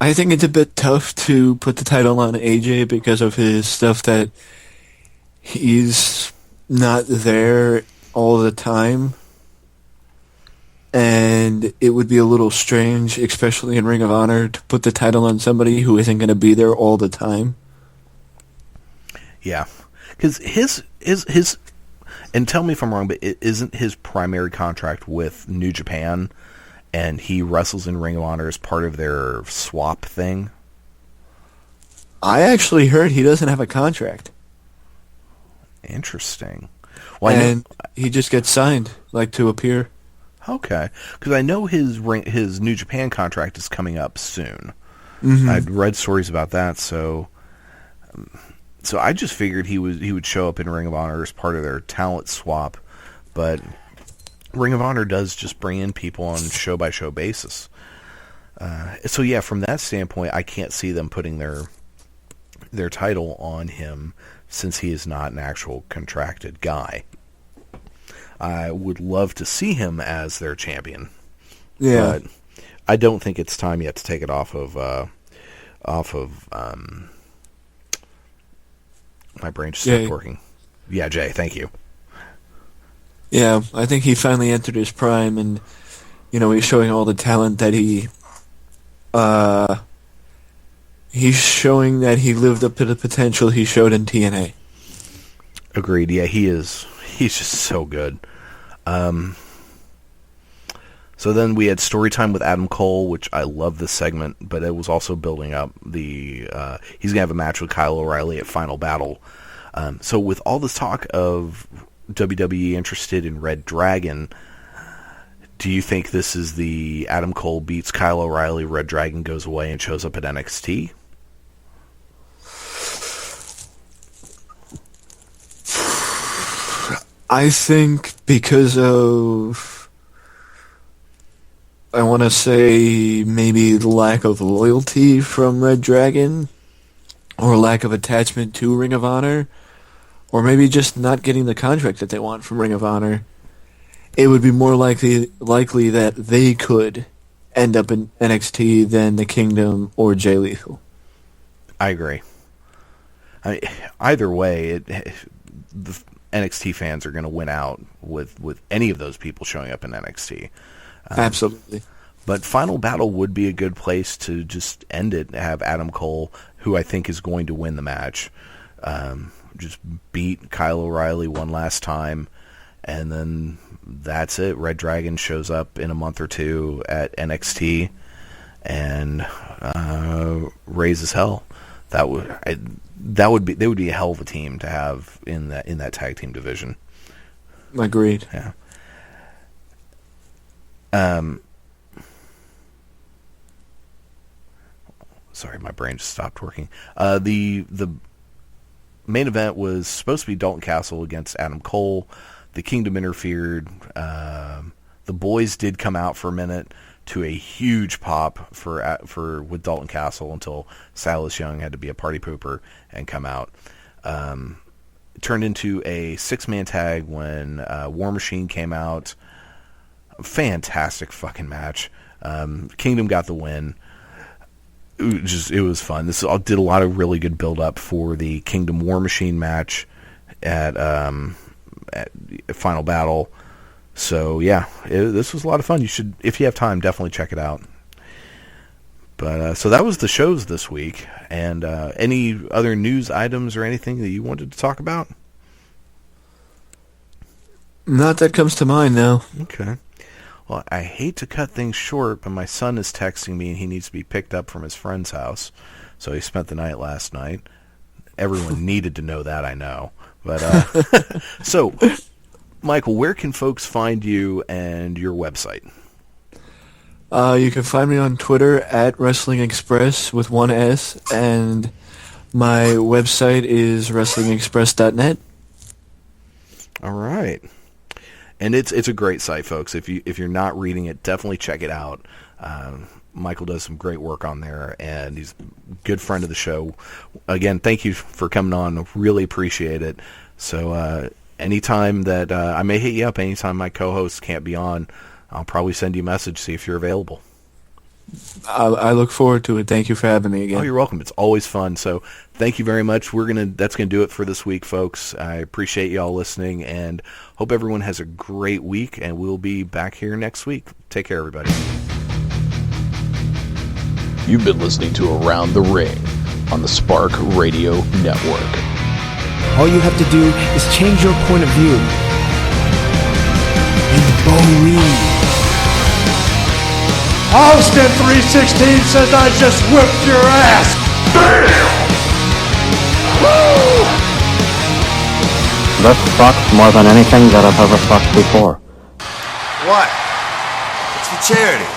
I think it's a bit tough to put the title on AJ because of his stuff that he's not there all the time. And it would be a little strange, especially in Ring of Honor, to put the title on somebody who isn't going to be there all the time. Yeah. Because his, and tell me if I'm wrong, but isn't his primary contract with New Japan, and he wrestles in Ring of Honor as part of their swap thing? I actually heard he doesn't have a contract. Interesting. Well, he just gets signed, to appear. Okay. Because I know his New Japan contract is coming up soon. Mm-hmm. I'd read stories about that, so I just figured he would show up in Ring of Honor as part of their talent swap, but Ring of Honor does just bring in people on show-by-show basis. So yeah, from that standpoint, I can't see them putting their title on him since he is not an actual contracted guy. I would love to see him as their champion. Yeah. But I don't think it's time yet to take it off of my brain just stopped working. Yeah, Jay, thank you. Yeah, I think he finally entered his prime, and he's showing all the talent that he's showing that he lived up to the potential he showed in TNA. Agreed. Yeah, he's just so good. So then we had story time with Adam Cole, which I love this segment, but it was also building up he's gonna have a match with Kyle O'Reilly at Final Battle. So with all this talk of WWE interested in Red Dragon, do you think this is the Adam Cole beats Kyle O'Reilly, Red Dragon goes away and shows up at NXT? I think because of, I want to say, maybe the lack of loyalty from Red Dragon, or lack of attachment to Ring of Honor, or maybe just not getting the contract that they want from Ring of Honor, it would be more likely that they could end up in NXT than the Kingdom or Jay Lethal. I agree. Either way, the NXT fans are going to win out with any of those people showing up in NXT. Absolutely. But Final Battle would be a good place to just end it, have Adam Cole, who I think is going to win the match, just beat Kyle O'Reilly one last time, and then that's it. Red Dragon shows up in a month or two at NXT and raises hell. They would be a hell of a team to have in that tag team division. Agreed. Yeah. Sorry, my brain just stopped working. The main event was supposed to be Dalton Castle against Adam Cole. The Kingdom interfered. The boys did come out for a minute to a huge pop with Dalton Castle until Silas Young had to be a party pooper and come out. It turned into a 6-man tag when War Machine came out. Fantastic fucking match. Kingdom got the win. It was fun. This did a lot of really good build up for the Kingdom War Machine match at Final Battle. So yeah, this was a lot of fun. You should, if you have time, definitely check it out. But so that was the shows this week. And any other news items or anything that you wanted to talk about? Not that comes to mind now. Okay. Well, I hate to cut things short, but my son is texting me and he needs to be picked up from his friend's house. So he spent the night last night. Everyone needed to know that, I know. But so, Michael, where can folks find you and your website? You can find me on Twitter at Wrestling Express with one S, and my website is WrestlingExpress.net. All right. And it's a great site, folks. If you're not reading it, definitely check it out. Michael does some great work on there, and he's a good friend of the show. Again, thank you for coming on. Really appreciate it. So anytime that I may hit you up, anytime my co-hosts can't be on, I'll probably send you a message, see if you're available. I look forward to it. Thank you for having me again. Oh, you're welcome. It's always fun. So thank you very much. That's gonna do it for this week, folks. I appreciate y'all listening, and hope everyone has a great week. And we'll be back here next week. Take care, everybody. You've been listening to Around the Ring on the Spark Radio Network. All you have to do is change your point of view. And Bo Austin 316 says I just whipped your ass. This sucks more than anything that I've ever sucked before. What? It's for charity.